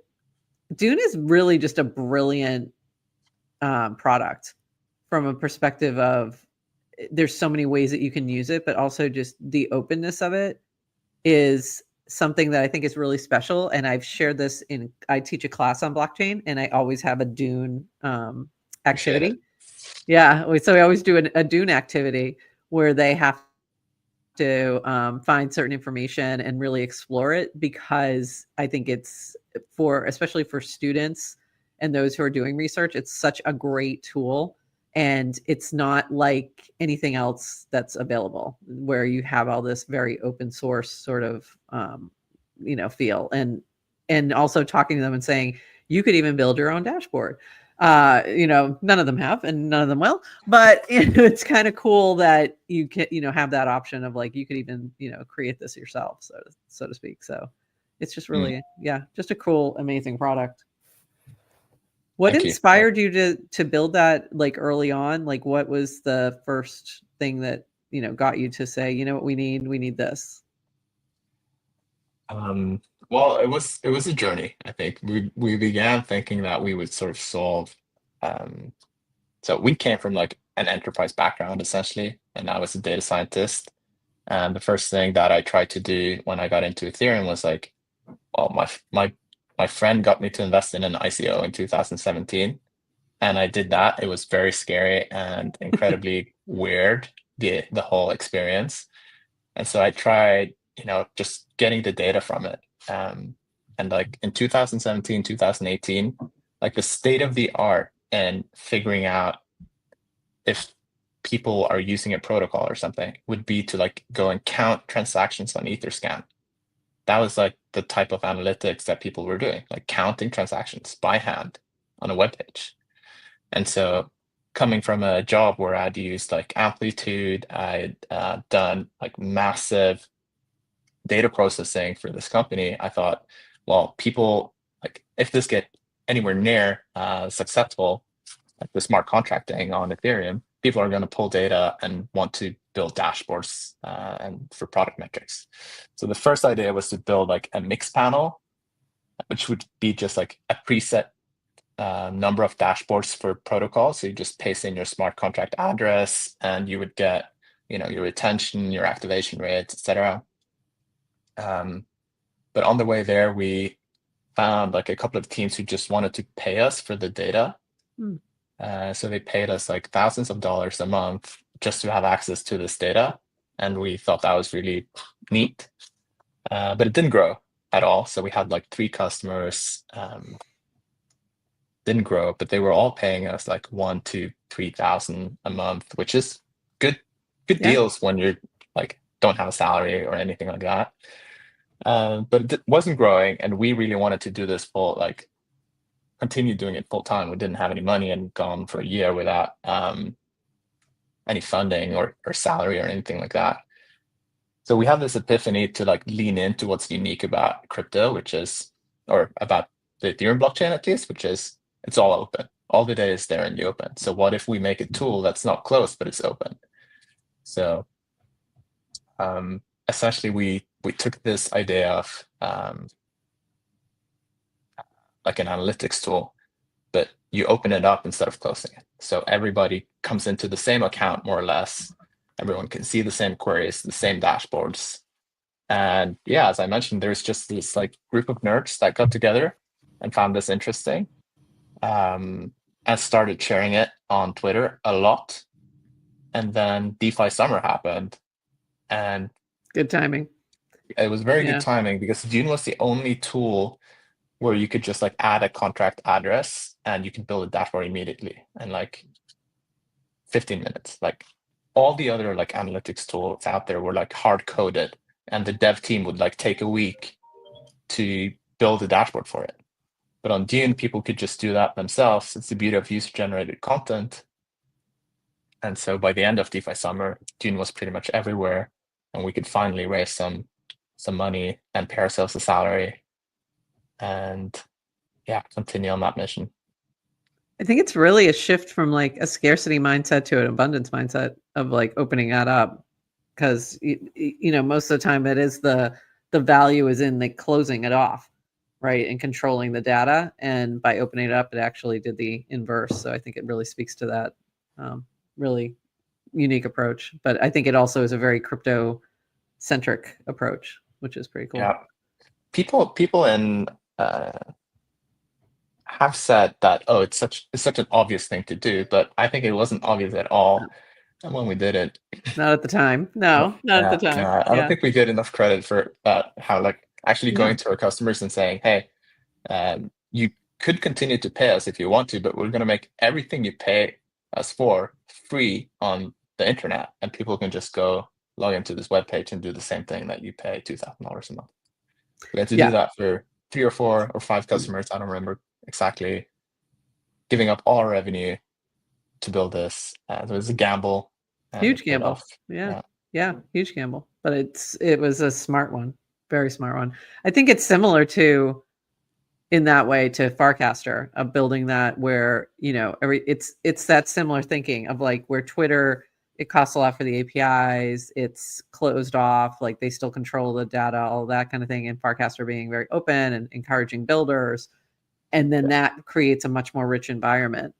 Dune is really just a brilliant product from a perspective of there's so many ways that you can use it, but also just the openness of it is something that I think is really special. And I've shared this I teach a class on blockchain, and I always have a Dune activity. Yeah. So we always do a Dune activity where they have to find certain information and really explore it, because I think it's especially for students and those who are doing research, it's such a great tool. And it's not like anything else that's available, where you have all this very open source sort of, feel, and also talking to them and saying, you could even build your own dashboard. None of them have, and none of them will, but it's kind of cool that you can, have that option of like, you could even, create this yourself, so to speak. So it's just really, just a cool, amazing product. What inspired you to build that like early on? Like, what was the first thing that, got you to say, what we need this? Well, it was a journey. I think we began thinking that we would sort of solve So we came from like an enterprise background essentially, and I was a data scientist. And the first thing that I tried to do when I got into Ethereum was like, well, my friend got me to invest in an ICO in 2017, and I did that. It was very scary and incredibly weird, the whole experience. And so I tried, just getting the data from it. And like in 2017, 2018, like the state of the art and figuring out if people are using a protocol or something would be to like go and count transactions on Etherscan. That was like the type of analytics that people were doing, like counting transactions by hand on a web page. And so coming from a job where I'd used like Amplitude, I'd done like massive data processing for this company, I thought, well, people, like if this get anywhere near successful, like the smart contracting on Ethereum, people are going to pull data and want to build dashboards and for product metrics. So the first idea was to build like a mix panel, which would be just like a preset number of dashboards for protocols. So you just paste in your smart contract address and you would get, your retention, your activation rates, etc. But on the way there, we found like a couple of teams who just wanted to pay us for the data. So they paid us like thousands of dollars a month just to have access to this data. And we thought that was really neat. But it didn't grow at all. So we had like 3 customers, didn't grow, but they were all paying us like $1,000 to $3,000 a month, which is good deals when you're like don't have a salary or anything like that. But it wasn't growing, and we really wanted to do this full, like continue doing it full time. We didn't have any money and gone for a year without any funding or salary or anything like that. So we have this epiphany to like lean into what's unique about crypto, or about the Ethereum blockchain at least, which is it's all open. All the data is there in the open. So what if we make a tool that's not closed, but it's open? So essentially we took this idea of like an analytics tool, but you open it up instead of closing it. So everybody comes into the same account, more or less. Everyone can see the same queries, the same dashboards. And yeah, as I mentioned, there's just this like group of nerds that got together and found this interesting, and started sharing it on Twitter a lot. And then DeFi summer happened, and good timing. It was very good timing because Dune was the only tool where you could just like add a contract address and you can build a dashboard immediately in like 15 minutes. Like all the other like analytics tools out there were like hard coded, and the dev team would like take a week to build a dashboard for it. But on Dune, people could just do that themselves. It's the beauty of user generated content. And so by the end of DeFi summer, Dune was pretty much everywhere, and we could finally raise some money and pay ourselves a salary and continue on that mission. I think it's really a shift from like a scarcity mindset to an abundance mindset of like opening that up, because most of the time it is the value is in like closing it off, right, and controlling the data, and by opening it up it actually did the inverse. So I think it really speaks to that really unique approach, but I think it also is a very crypto centric approach, which is pretty cool. Yeah, people in have said that, oh, it's such an obvious thing to do, but I think it wasn't obvious at all. And when we did it, not at the time. Not at the time. I don't think we get enough credit for how like actually going to our customers and saying, hey, you could continue to pay us if you want to, but we're going to make everything you pay us for free on the internet, and people can just go log into this webpage and do the same thing that you pay $2,000 a month. We had to do that for 3 or 4 or 5 customers. I don't remember exactly. Giving up all our revenue to build this. It was a gamble. Huge gamble. Yeah, huge gamble. But it was a smart one, very smart one. I think it's similar to, in that way, to Farcaster, of building that where it's that similar thinking of like where Twitter, it costs a lot for the APIs, it's closed off, like they still control the data, all that kind of thing, and Farcaster being very open and encouraging builders, and then that creates a much more rich environment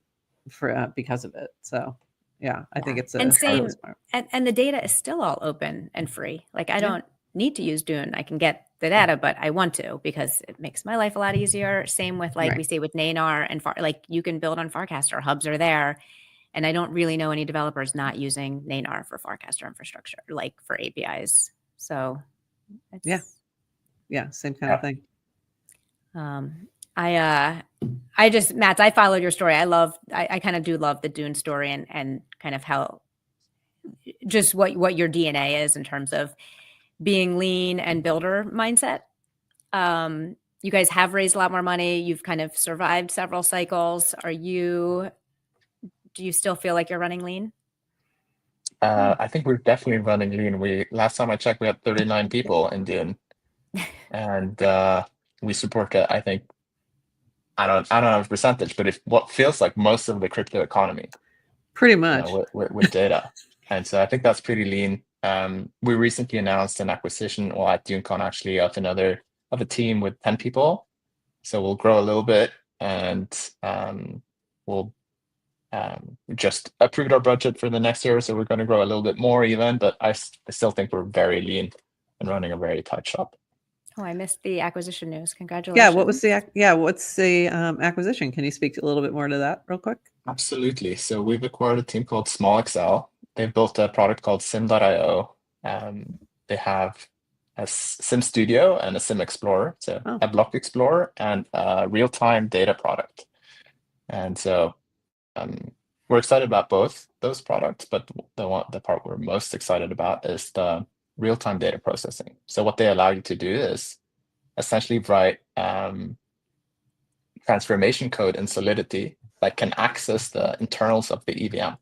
for because of it. So yeah, I think it's and same, really smart. And the data is still all open and free. Like I don't need to use Dune. I can get the data, but I want to because it makes my life a lot easier. Same with like we say with Nanar and like you can build on Farcaster. Hubs are there. And I don't really know any developers not using Nanar for Farcaster infrastructure, like for APIs. So it's, yeah, same kind of thing. I just, Matt, I followed your story. I kind of do love the Dune story and kind of how just what your DNA is in terms of being lean and builder mindset. You guys have raised a lot more money. You've kind of survived several cycles. Do you still feel like you're running lean? I think we're definitely running lean. Last time I checked, we had 39 people in Dune, and we support, I think, I don't have a percentage, but what feels like most of the crypto economy, pretty much, with data, and so I think that's pretty lean. We recently announced an acquisition, at DuneCon actually, of a team with 10 people, so we'll grow a little bit, and we'll just approved our budget for the next year, so we're going to grow a little bit more even, but I still think we're very lean and running a very tight shop. Oh, I missed the acquisition news. Congratulations. Yeah, what's the acquisition? Can you speak a little bit more to that real quick? Absolutely. So we've acquired a team called SmallXL. They've built a product called Sim.io. They have a Sim Studio and a Sim Explorer, so a block explorer and a real-time data product. And so we're excited about both those products, but the part we're most excited about is the real-time data processing. So what they allow you to do is essentially write transformation code in Solidity that can access the internals of the EVM.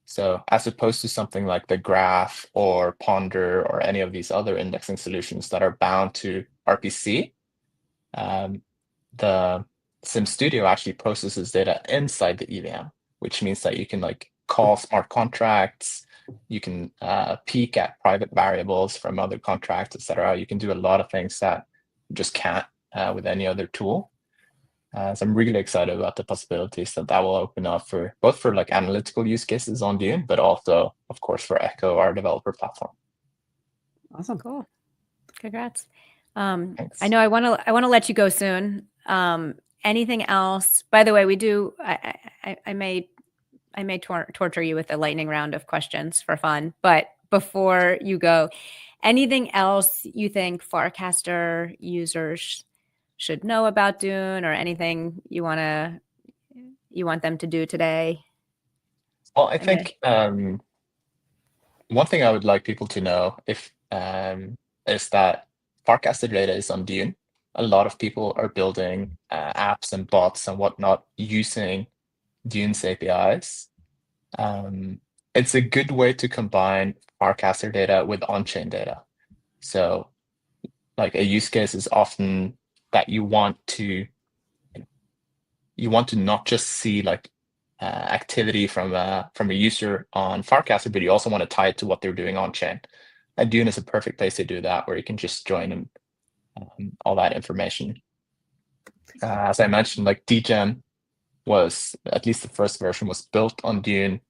So as opposed to something like the Graph or Ponder or any of these other indexing solutions that are bound to RPC, the Sim Studio actually processes data inside the EVM, which means that you can like call smart contracts, you can peek at private variables from other contracts, etc. You can do a lot of things that you just can't with any other tool. So I'm really excited about the possibilities that will open up for both for like analytical use cases on Dune, but also, of course, for Echo, our developer platform. Awesome, cool, congrats. I know I want to let you go soon. Anything else? By the way, we do. I may torture you with a lightning round of questions for fun. But before you go, anything else you think Farcaster users should know about Dune, or anything you want them to do today? Well, I think one thing I would like people to know is that Farcaster data is on Dune. A lot of people are building apps and bots and whatnot using Dune's APIs. It's a good way to combine Farcaster data with on-chain data. So like a use case is often that you want to not just see like activity from a user on Farcaster, but you also want to tie it to what they're doing on chain. And Dune is a perfect place to do that, where you can just join all that information. As I mentioned, like DGen was, at least the first version, was built on Dune.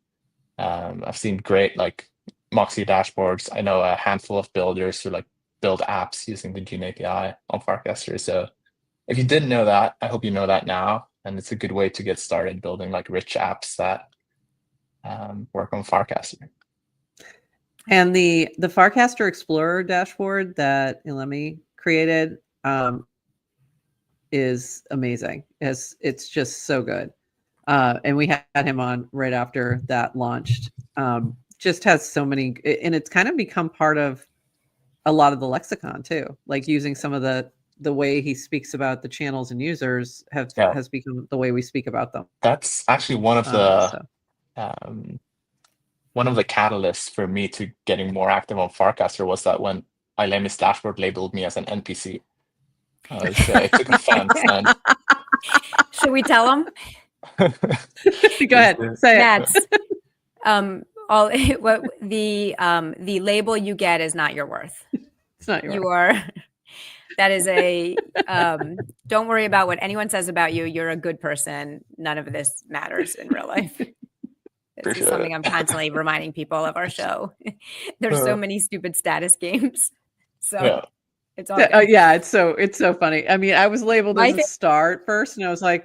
I've seen great like Moxie dashboards. I know a handful of builders who like build apps using the Dune API on Farcaster. So if you didn't know that, I hope you know that now. And it's a good way to get started building like rich apps that work on Farcaster. And the Farcaster Explorer dashboard that Ilemi created is amazing. It's just so good. And we had him on right after that launched. Just has so many, and it's kind of become part of a lot of the lexicon too. Like using some of the way he speaks about the channels and users has become the way we speak about them. That's actually one of the catalysts for me to getting more active on Farcaster was that when Ilemi's dashboard labeled me as an NPC. It took offense. And should we tell him? Go ahead, say That's, the label you get is not your worth. It's not your worth. That is a don't worry about what anyone says about you. You're a good person. None of this matters in real life. This is something I'm constantly reminding people of our show. There's so many stupid status games. So it's all good. Yeah, it's so funny. I mean, I was labeled as a star at first, and I was like,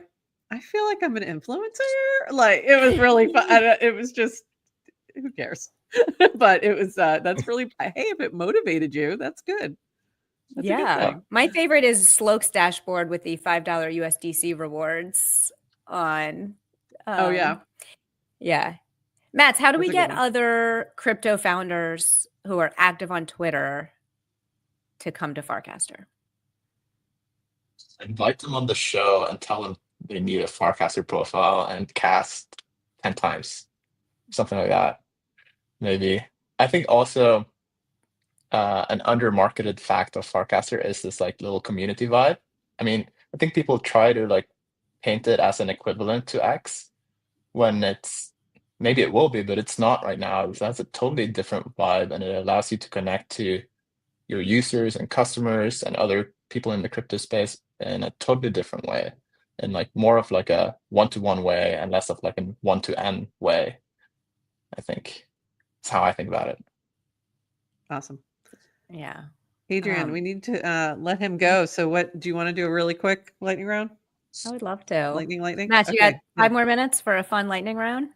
I feel like I'm an influencer. Like, it was really fun. It was just, who cares? But it was that's really, hey, if it motivated you, that's good. That's a good thing. My favorite is Sloke's dashboard with the $5 USDC rewards on. Oh yeah. Mats, how do we get other crypto founders who are active on Twitter to come to Farcaster? Invite them on the show and tell them they need a Farcaster profile and cast 10 times, something like that. Maybe. I think also an under-marketed fact of Farcaster is this like little community vibe. I mean, I think people try to like paint it as an equivalent to X when it's, maybe it will be, but it's not right now. It has a totally different vibe, and it allows you to connect to your users and customers and other people in the crypto space in a totally different way, and like more of like a one-to-one way and less of like a one-to-n way. I think that's how I think about it. Awesome. Yeah. Adrian, we need to let him go. So what, do you want to do a really quick lightning round? I would love to. Lightning. Matt, you got 5 more minutes for a fun lightning round?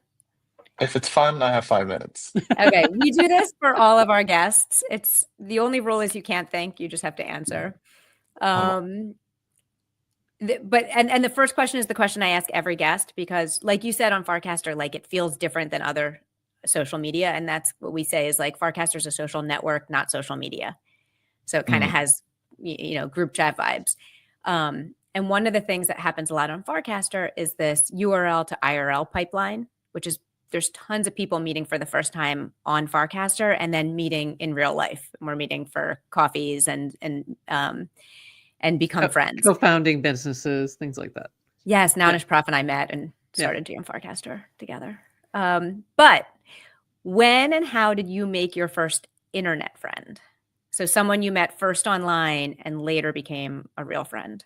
If it's fun, I have 5 minutes. Okay. We do this for all of our guests. It's the only rule is you can't think, you just have to answer. But the first question is the question I ask every guest, because like you said on Farcaster, like it feels different than other social media. And that's what we say is like Farcaster is a social network, not social media. So it kind of has, group chat vibes. And one of the things that happens a lot on Farcaster is this URL to IRL pipeline, which is there's tons of people meeting for the first time on Farcaster and then meeting in real life. We're meeting for coffees and become friends. Co-founding businesses, things like that. Yes, Nanish Prof and I met and started GM Farcaster together. But when and how did you make your first internet friend? So someone you met first online and later became a real friend.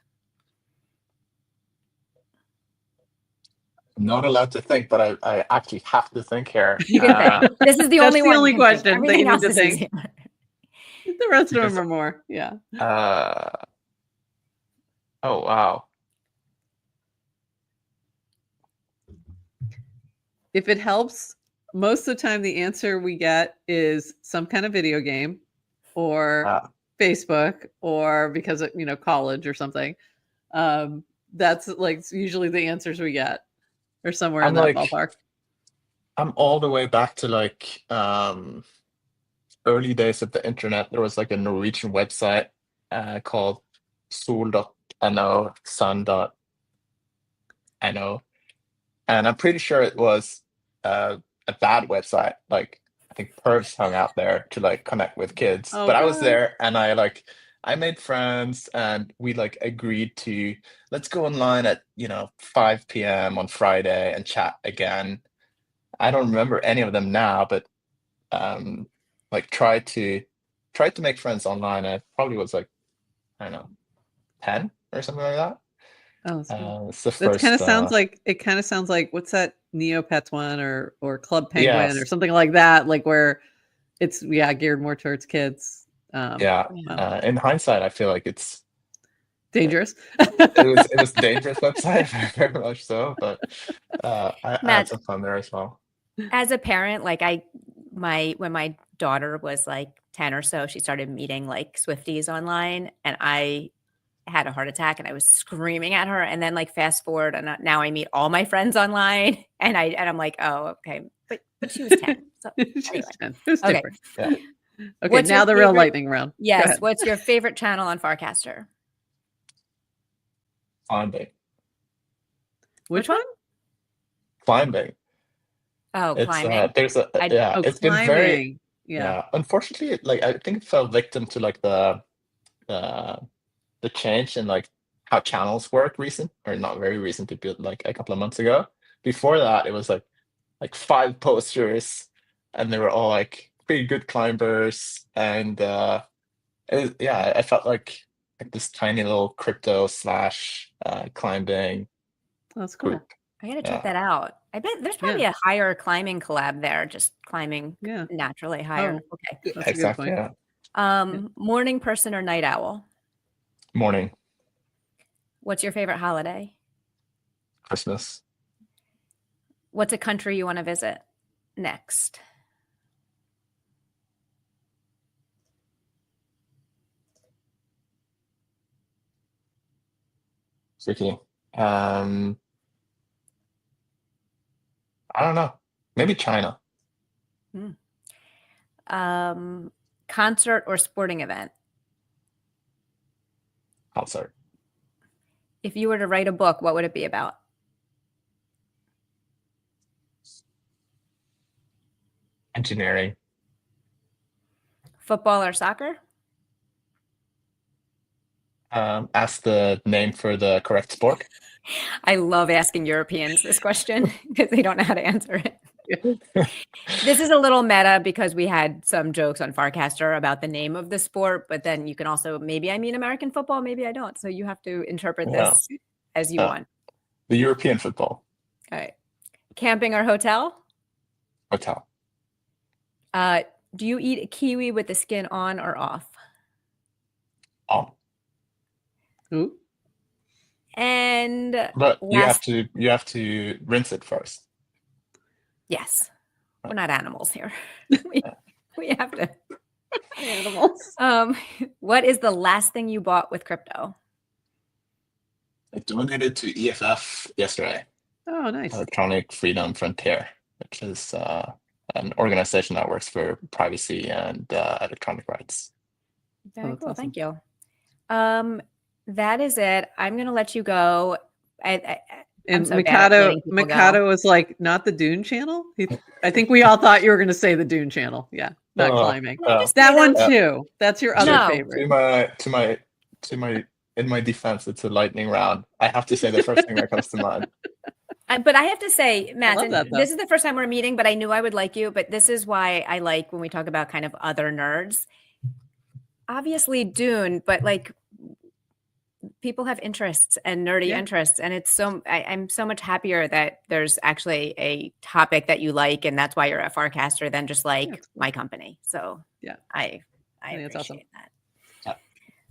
I'm not allowed to think, but I actually have to think here. You can think. This is the only one. That's the only question that you need to think. Easier. The rest of them are more. Yeah. Oh, wow. If it helps, most of the time the answer we get is some kind of video game or Facebook or because of, college or something. That's like usually the answers we get, or somewhere in that ballpark. I'm all the way back to like early days of the internet. There was like a Norwegian website called sol.no, sun.no. And I'm pretty sure it was a bad website. Like I think pervs hung out there to like connect with kids. Oh, but I was there and I made friends and we like agreed to let's go online at 5 p.m. on Friday and chat again. I don't remember any of them now, but like tried to make friends online. I probably was like, I don't know, 10 or something like that. Oh, it's the first. Kind of sounds like what's that Neopets one or Club Penguin or something like that, like where it's geared more towards kids. In hindsight, I feel like it's dangerous. It was a dangerous website, very much so. But I had some fun there as well. As a parent, like when my daughter was like 10 or so, she started meeting like Swifties online, and I had a heart attack and I was screaming at her. And then like fast forward, and now I meet all my friends online, and I'm like, oh, okay, but she was 10. So she was 10. It was different. Yeah. Okay, what's now the real lightning round. Yes. What's your favorite channel on Farcaster? Climbing. Which one? Climbing. Oh, climbing. It's been very unfortunately, like I think it fell victim to like the change in like how channels work not very recently, but like a couple of months ago. Before that, it was like 5 posters, and they were all like pretty good climbers, and I felt like like this tiny little crypto slash climbing That's cool. group. I gotta check that out. I bet there's probably a higher climbing collab there, just climbing naturally higher. Oh, okay. that's exactly. a good point. Morning person or night owl? Morning. What's your favorite holiday? Christmas. What's a country you want to visit next? Tricky. I don't know. Maybe China. Concert or sporting event? Concert. If you were to write a book, what would it be about? Engineering. Football or soccer? Ask the name for the correct sport. I love asking Europeans this question because they don't know how to answer it. This is a little meta because we had some jokes on Farcaster about the name of the sport, but then you can also, maybe I mean American football, maybe I don't. So you have to interpret this as you want. The European football. All right. Camping or hotel? Hotel. Do you eat a kiwi with the skin on or off? On. Ooh. And but you have to rinse it first. Yes. We're not animals here. we have to. Animals. What is the last thing you bought with crypto? I donated to EFF yesterday. Oh, nice. Electronic Freedom Frontier, which is an organization that works for privacy and electronic rights. Very cool. Awesome. Thank you. That is it. I'm going to let you go. And so Mikado was like, not the Dune channel? I think we all thought you were going to say the Dune channel. Yeah, not climbing. That one too. That's your other favorite. In my defense, it's a lightning round. I have to say the first thing that comes to mind. But I have to say, Matt, this is the first time we're meeting, but I knew I would like you. But this is why I like when we talk about kind of other nerds. Obviously Dune, but like people have interests and nerdy interests. And it's I'm so much happier that there's actually a topic that you like. And that's why you're a Farcaster than just like my company. So I appreciate awesome. that.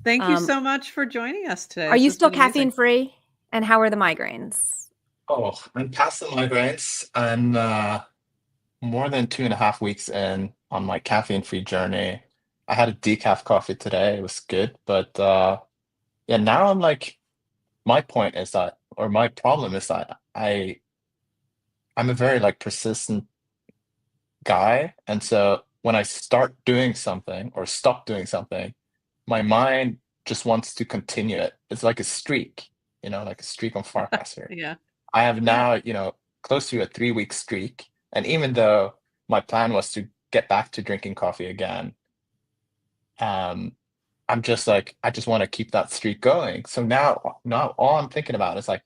Thank you so much for joining us today. Are you still caffeine free? And how are the migraines? Oh, I'm past the migraines. I'm more than 2.5 weeks in on my caffeine-free journey. I had a decaf coffee today. It was good. But now I'm like, my point is that, or my problem is that I'm a very like persistent guy. And so when I start doing something or stop doing something, my mind just wants to continue it. It's like a streak, like a streak on Farcaster. Yeah. I have now, close to a 3-week streak. And even though my plan was to get back to drinking coffee again, I'm just like, I just want to keep that streak going. So now all I'm thinking about is like,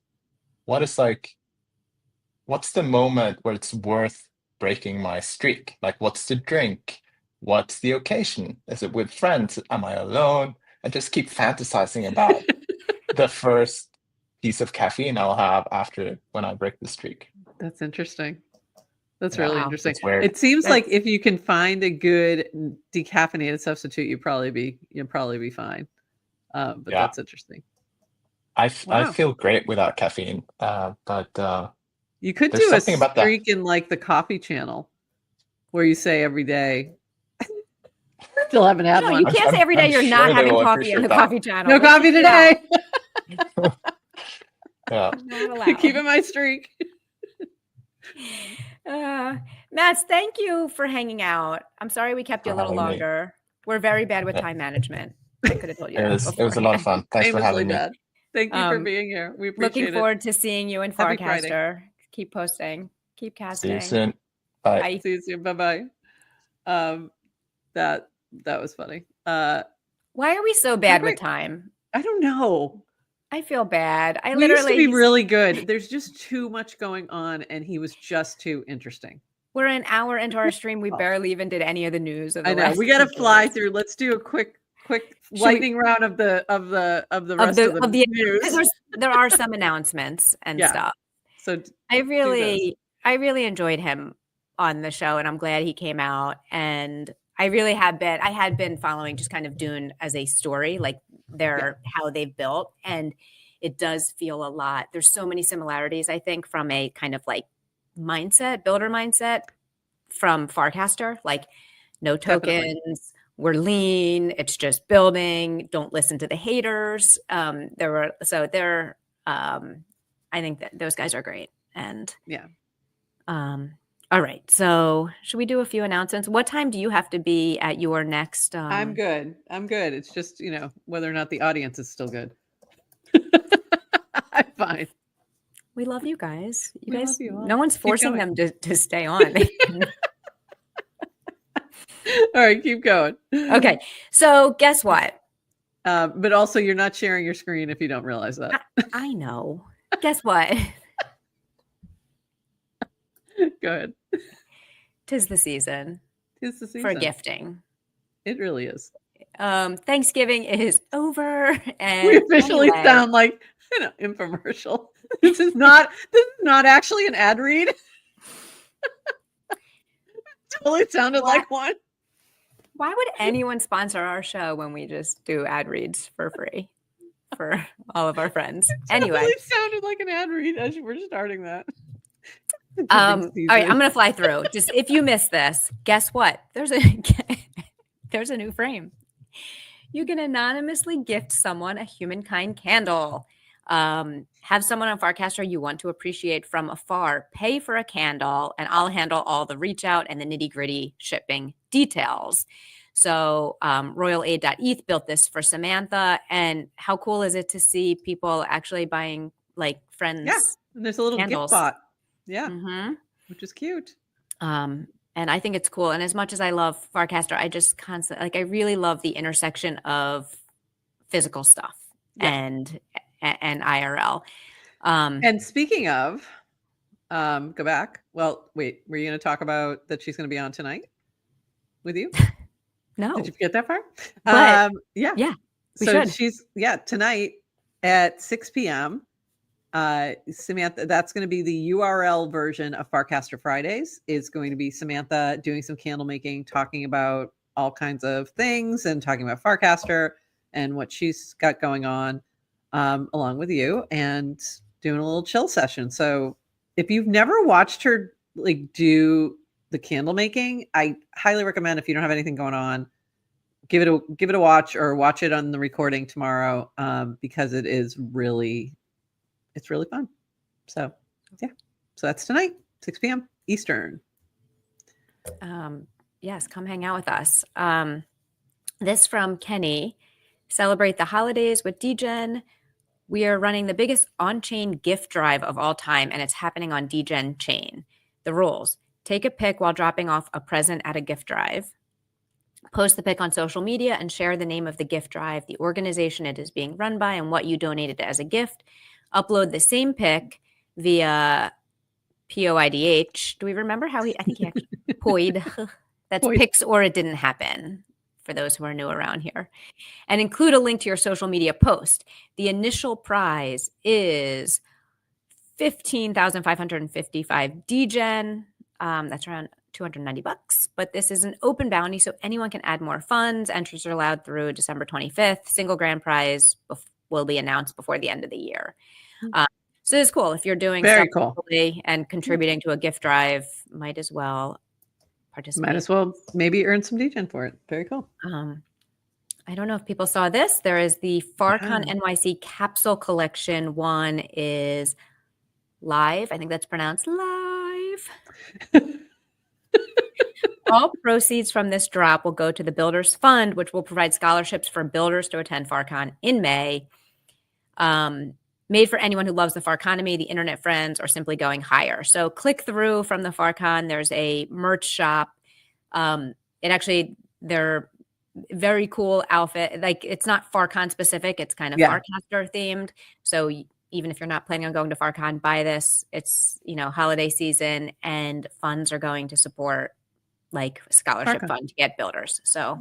what's the moment where it's worth breaking my streak? Like, what's the drink? What's the occasion? Is it with friends? Am I alone? And just keep fantasizing about the first piece of caffeine I'll have after when I break the streak. That's interesting. That's really interesting. It seems like if you can find a good decaffeinated substitute, you'll probably be fine. But that's interesting. I feel great without caffeine. But you could do a streak in like the coffee channel where you say every day. Still haven't had one. You can't say every day you're not having coffee on the coffee channel. No coffee today. Keeping my streak. Mats, thank you for hanging out. I'm sorry we kept you a little longer. We're very bad with time management. I could have told you. It was a lot of fun. Thanks for having me. Thank you for being here. We appreciate Looking forward to seeing you in Farcaster. Keep posting. Keep casting. See you soon. Bye. See you soon. Bye-bye. That was funny. Why are we so bad with time? I don't know. I feel bad. We used to be really good. There's just too much going on, and he was just too interesting. We're an hour into our stream. We barely even did any of the news. I know. We got to fly through. Let's do a quick quick lightning round of the rest of the news. There are some announcements and stuff. So I really enjoyed him on the show, and I'm glad he came out. And I had been following just kind of Dune as a story, like how they've built, and it does feel a lot. There's so many similarities, I think, from a kind of like builder mindset from Farcaster, like no tokens. Definitely. We're lean. It's just building. Don't listen to the haters. I think that those guys are great. And all right. So should we do a few announcements? What time do you have to be at your next? I'm good. It's just, whether or not the audience is still good. I'm fine. We love you guys. Love you all. No one's forcing them to stay on. All right, keep going. Okay. So guess what? But also you're not sharing your screen if you don't realize that. I know. Guess what? Go ahead. Tis the season. For gifting. It really is. Thanksgiving is over, and we officially sound like infomercial. This is not actually an ad read. Totally sounded like one. Why would anyone sponsor our show when we just do ad reads for free for all of our friends? Anyway, it sounded like an ad read as you were starting that. All right, I'm gonna fly through. Just if you missed this, guess what? There's a new frame. You can anonymously gift someone a humankind candle. Have someone on Farcaster you want to appreciate from afar pay for a candle, and I'll handle all the reach out and the nitty gritty shipping details. So royalaid.eth built this for Samantha, and how cool is it to see people actually buying like friends? Yeah, and there's a little candles. gift bot. Yeah, which is cute. And I think it's cool. And as much as I love Farcaster, I just constantly I really love the intersection of physical stuff and IRL. And speaking of, go back. Well, wait, were you going to talk about that she's going to be on tonight with you? No. Did you get that far? But, yeah. So she's tonight at 6 p.m. Samantha, that's going to be the URL version of Farcaster Fridays, is going to be Samantha doing some candle making, talking about all kinds of things and talking about Farcaster and what she's got going on, along with you, and doing a little chill session. So if you've never watched her like do the candle making, I highly recommend, if you don't have anything going on, give it a watch, or watch it on the recording tomorrow, because it's really fun. So so that's tonight, 6 p.m. Eastern. Yes, come hang out with us. This from Kenny: celebrate the holidays with DGen. We are running the biggest on-chain gift drive of all time, and it's happening on DGen chain. The rules: take a pic while dropping off a present at a gift drive. Post the pic on social media and share the name of the gift drive, the organization it is being run by, and what you donated as a gift. Upload the same pic via POIDH. Do we remember how I think he actually POID. That's pics or it didn't happen, for those who are new around here. And include a link to your social media post. The initial prize is 15,555 DGen. That's around $290, but this is an open bounty, so anyone can add more funds. Entries are allowed through December 25th. Single grand prize will be announced before the end of the year. So it's cool. If you're doing Very stuff cool and contributing to a gift drive, might as well participate. Might as well maybe earn some DGen for it. Very cool. I don't know if people saw this. There is the Farcon NYC capsule collection. One is live. I think that's pronounced live. All proceeds from this drop will go to the Builders Fund, which will provide scholarships for builders to attend Farcon in May. Made for anyone who loves the Farconomy, the internet friends, or simply going higher. So click through from the Farcon. There's a merch shop. They're very cool outfit. Like, it's not Farcon specific. It's kind of Farcaster themed. So even if you're not planning on going to Farcon, buy this. It's, holiday season, and funds are going to support like scholarship fund to get builders. So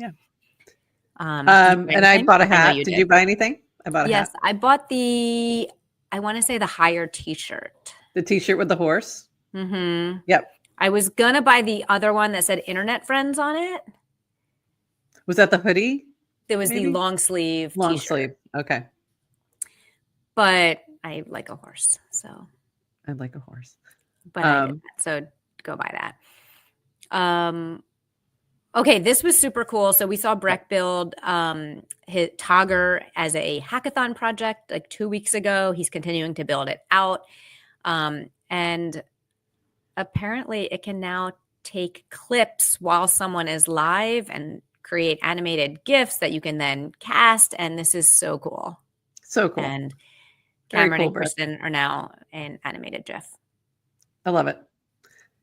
And I bought a hat. Did you buy anything? I bought a hat. Yes, I bought I want to say the higher t-shirt. The t-shirt with the horse? Mm-hmm. Yep. I was going to buy the other one that said Internet Friends on it. Was that the hoodie? There was the long sleeve Long t-shirt. sleeve. Okay. But I like a horse, so. I like a horse. But so go buy that. Okay, this was super cool. So we saw Breck build his Togger as a hackathon project like 2 weeks ago. He's continuing to build it out. And apparently it can now take clips while someone is live and create animated GIFs that you can then cast. And this is so cool. So cool. And Cameron and Kristen are now an animated GIF. I love it.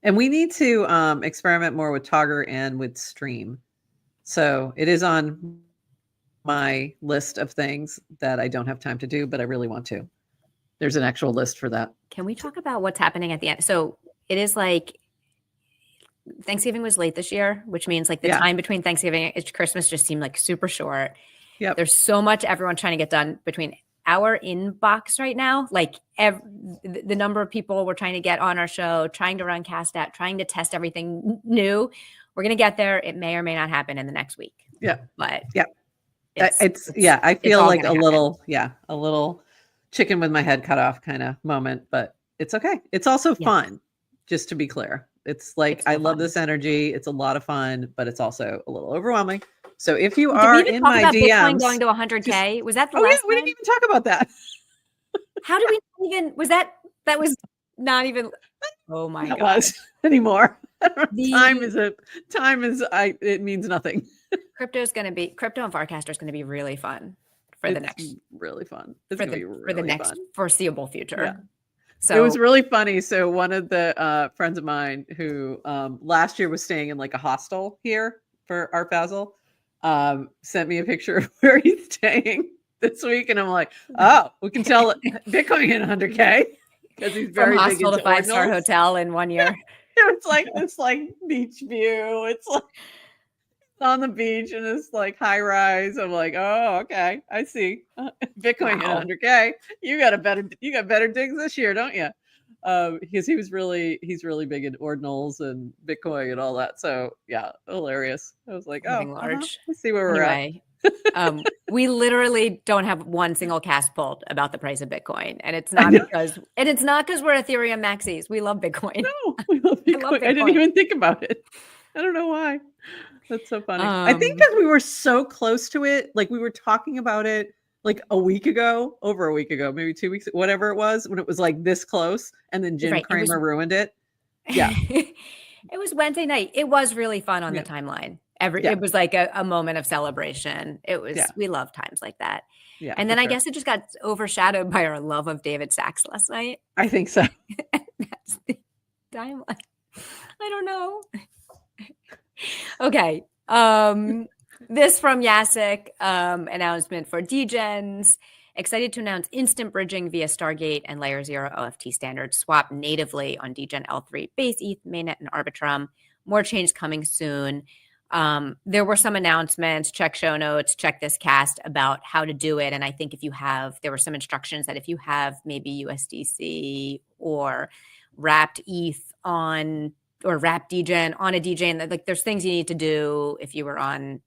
And we need to experiment more with Togger and with Stream. So it is on my list of things that I don't have time to do, but I really want to. There's an actual list for that. Can we talk about what's happening at the end? So it is like Thanksgiving was late this year, which means like the time between Thanksgiving and Christmas just seemed like super short. Yep. There's so much everyone trying to get done between our inbox right now. Like the number of people we're trying to get on our show, trying to run CastAt, trying to test everything new. We're going to get there. It may or may not happen in the next week. Yeah. But I feel like a little chicken with my head cut off kind of moment, but it's okay. It's also fun, just to be clear. It's like, I love this energy. It's a lot of fun, but it's also a little overwhelming. So if you are in my DMs, Bitcoin going to 100K, was that the last? We didn't even talk about that. How did we even? Was that was not even? Oh my god! Was anymore. Time is it means nothing. Crypto and Farcaster is going to be really fun for the next. Really fun. It's for the next foreseeable future. Yeah. So it was really funny. So one of the friends of mine who last year was staying in like a hostel here for Art Basel sent me a picture of where he's staying this week, and I'm like, oh, we can tell Bitcoin hit 100K because he's very from big hostel into to 5-star hotel in 1 year. It's like this beach view. It's like on the beach and it's like high rise. I'm like, oh, okay, I see. Bitcoin hit 100K. You got better digs this year, don't you? Because he's really big in ordinals and Bitcoin and all that. So yeah, hilarious. I was like, large. Let's see where we're at. We literally don't have one single cast pulled about the price of Bitcoin, and it's not because we're Ethereum maxis. We love Bitcoin. No, we love Bitcoin. I didn't even think about it. I don't know why. That's so funny. I think because we were so close to it, like we were talking about it like over a week ago, maybe 2 weeks, whatever it was, when it was like this close, and then Jim Cramer ruined it. Yeah. It was Wednesday night. It was really fun on the timeline. It was like a moment of celebration. It was, we love times like that. Yeah. And then I guess it just got overshadowed by our love of David Sachs last night. I think so. That's the timeline. I don't know. Okay. This from Yasik, announcement for DGens. Excited to announce instant bridging via Stargate and Layer 0 OFT standards swap natively on DGen L3, Base ETH, Mainnet, and Arbitrum. More change coming soon. There were some announcements, check show notes, check this cast about how to do it. And I think there were some instructions that if you have maybe USDC or wrapped ETH or wrapped DGen on a DGen, like there's things you need to do if you were on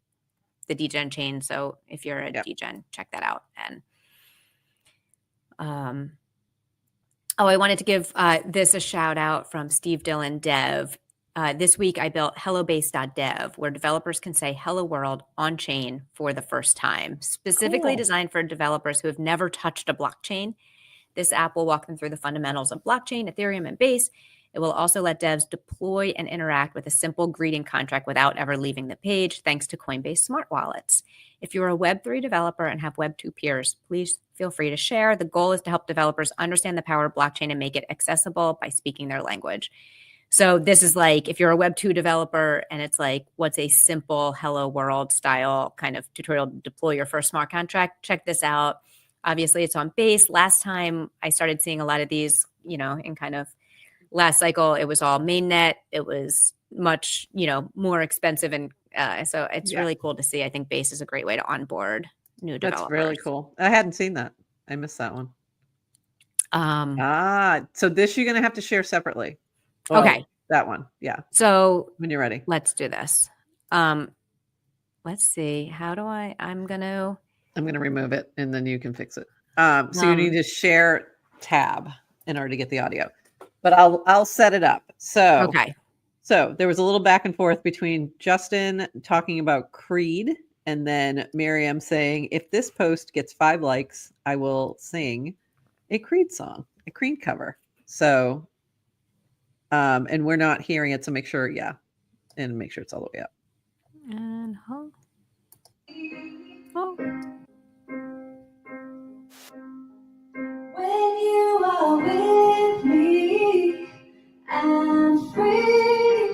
the DGen chain. So if you're a DGen, check that out. And I wanted to give this a shout out from Steve Dillon Dev. This week I built hellobase.dev, where developers can say hello world on chain for the first time, specifically designed for developers who have never touched a blockchain. This app will walk them through the fundamentals of blockchain, Ethereum, and Base. It will also let devs deploy and interact with a simple greeting contract without ever leaving the page, thanks to Coinbase Smart Wallets. If you're a Web3 developer and have Web2 peers, please feel free to share. The goal is to help developers understand the power of blockchain and make it accessible by speaking their language. So this is like, if you're a Web2 developer and it's like, what's a simple hello world style kind of tutorial to deploy your first smart contract, check this out. Obviously, it's on Base. Last time I started seeing a lot of these, in kind of Last cycle, it was all main net. It was much, more expensive. And so it's really cool to see. I think base is a great way to onboard new developers. That's really cool. I hadn't seen that. I missed that one. So this you're going to have to share separately. Well, okay. That one. Yeah. So when you're ready, let's do this. Let's see. How do I'm going to remove it and then you can fix it. So you need to share tab in order to get the audio, but I'll set it up. So, okay. So there was a little back and forth between Justin talking about Creed and then Miriam saying, if this post gets 5 likes, I will sing a Creed song, a Creed cover. So, and we're not hearing it. So make sure, and make sure it's all the way up. And when you are with me, I'm free.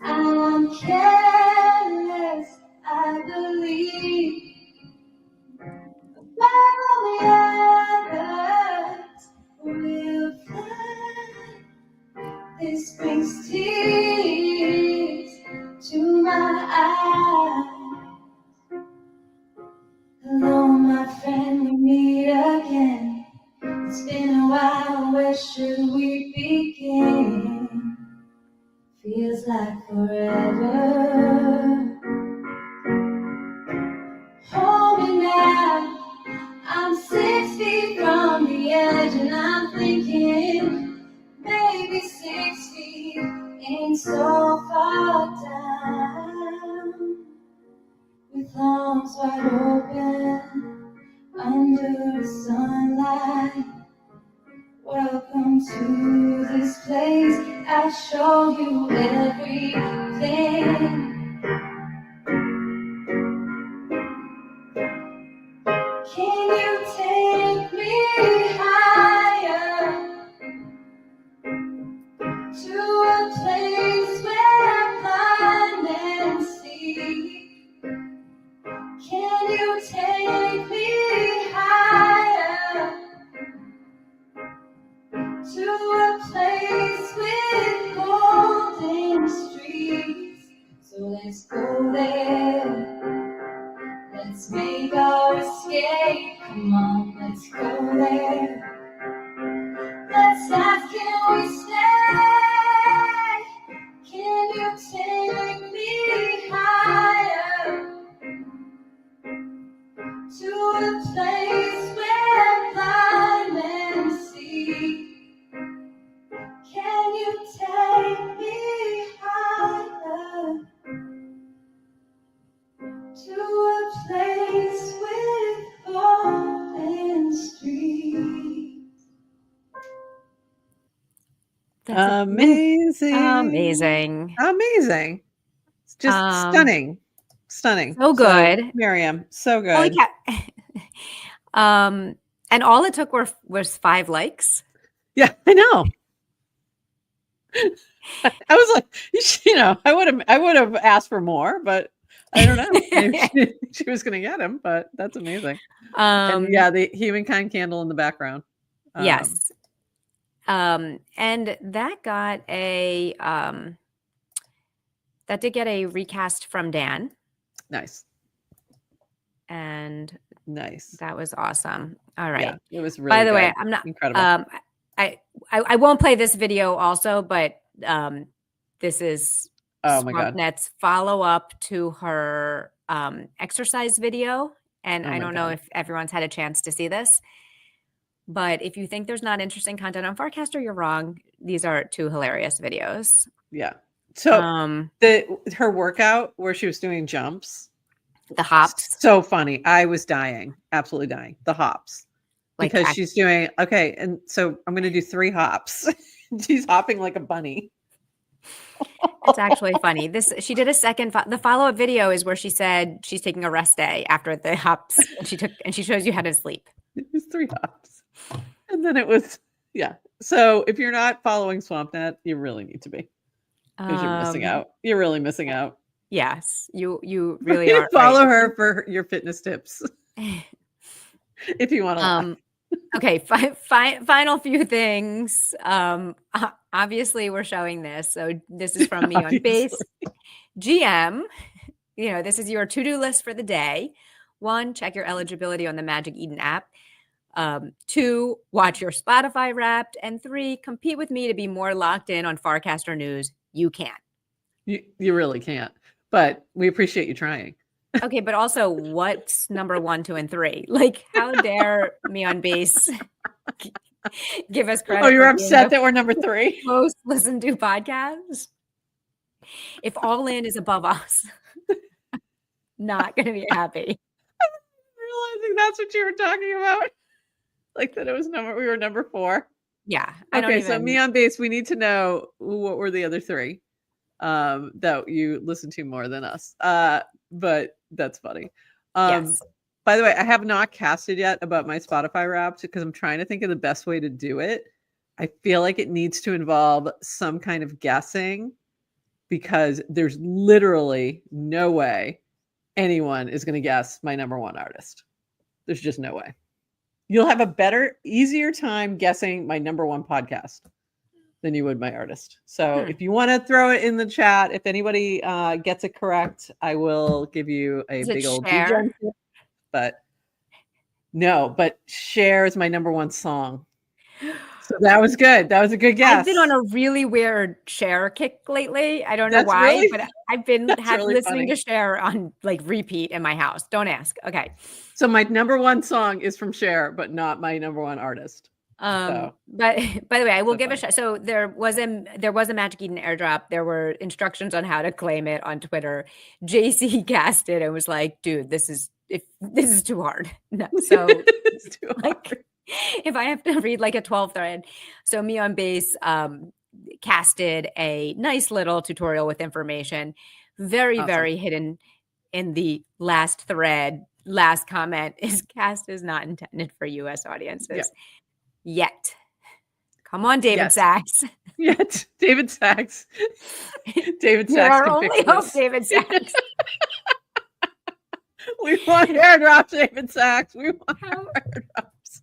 I'm careless, I believe. While the others will fly, this brings tears to my eyes. Hello, my friend, we meet again. It's been a while, where should we begin? Feels like forever. Hold me now. I'm 6 feet from the edge, and I'm thinking maybe 6 feet ain't so far down. With arms wide open under the sunlight. Welcome to this place. I'll show you everything. Can you take me higher to a place where I'm blind and see? Can you take me higher to a place with golden streets? So let's go there. Let's make our escape. Come on, let's go there. Let's ask, can we stay? Can you take me higher to a place where blind men see? Can you take me higher to a place with golden streets? That's amazing. It's just stunning. So good. So, Miriam, so good. Holy cow. And all it took was 5 likes. Yeah, I know. I was like, I would have asked for more, but I don't know. Maybe she was going to get him, but that's amazing. And the humankind candle in the background. Yes. And that got that did get a recast from Dan. Nice. And nice. That was awesome. All right. Yeah, it was really By the good. way, I'm not incredible. I won't play this video also, but this is SwampNet's follow-up to her exercise video. And I don't know if everyone's had a chance to see this. But if you think there's not interesting content on Farcaster, you're wrong. These are 2 hilarious videos. Yeah. So her workout where she was doing jumps, the hops, so funny. I was dying, absolutely dying. The hops, because she's doing and so I'm going to do 3 hops. She's hopping like a bunny. It's actually funny. She did a second. The follow-up video is where she said she's taking a rest day after the hops, and she shows you how to sleep. It was 3 hops. And then it was, So if you're not following SwampNet, you really need to be. Because you're missing out. You're really missing out. Yes, you really are. Follow her for your fitness tips. If you want to Okay, final few things. Obviously, we're showing this. So this is from me on base. GM, this is your to-do list for the day. 1, check your eligibility on the Magic Eden app. 2, watch your Spotify Wrapped. And 3, compete with me to be more locked in on Farcaster news. You can't. You really can't. But we appreciate you trying. Okay, but also what's number 1, 2, and 3? Like, how dare me on base give us credit? Oh, you're upset that we're number 3? Most listened to podcasts. If All In is above us, not going to be happy. Realizing that's what you were talking about. Like that it was we were number 4. Yeah. So me on base, we need to know what were the other 3 that you listen to more than us. But that's funny. Yes. By the way, I have not casted yet about my Spotify Wrapped because I'm trying to think of the best way to do it. I feel like it needs to involve some kind of guessing because there's literally no way anyone is going to guess my number 1 artist. There's just no way. You'll have a easier time guessing my number 1 podcast than you would my artist. So if you want to throw it in the chat, if anybody gets it correct, I will give you a big old DJ. But no, but Cher is my number 1 song. So that was good. That was a good guess. I've been on a really weird Cher kick lately. I don't know why, but I've been listening to Cher on like repeat in my house. Don't ask. Okay. So my number 1 song is from Cher, but not my number 1 artist. But by the way, I will give a shout. So there was a Magic Eden airdrop. There were instructions on how to claim it on Twitter. JC cast it and was like, "Dude, this is too hard." No, so it's too hard. If I have to read like a 12 thread, so me on base casted a nice little tutorial with information, very awesome. Very hidden in the last thread. Last comment is cast is not intended for U.S. audiences. Yet. Come on, David Sachs. Yet. David Sachs. David Sachs. Our only hope, David Sachs. We want airdrops, David Sachs. We want airdrops.